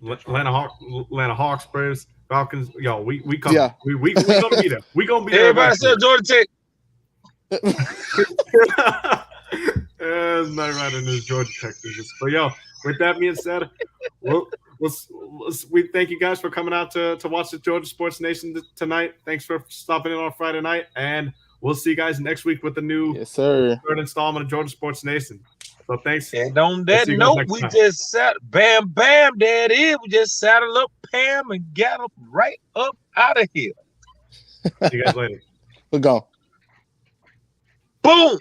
Atlanta Hawks, Braves, Falcons, we come. Yeah. We gonna be there. We gonna be there. Everybody said Georgia Tech. It's Night Rider and his Georgia Tech business. But yo, with that being said, we thank you guys for coming out to watch the Georgia Sports Nation tonight. Thanks for stopping in on Friday night, and we'll see you guys next week with the new third installment of Georgia Sports Nation. So thanks. And on that note, we just sat, bam, bam, there it is. We just saddled up Pam and got up right up out of here. See you guys later. We're gone. Boom.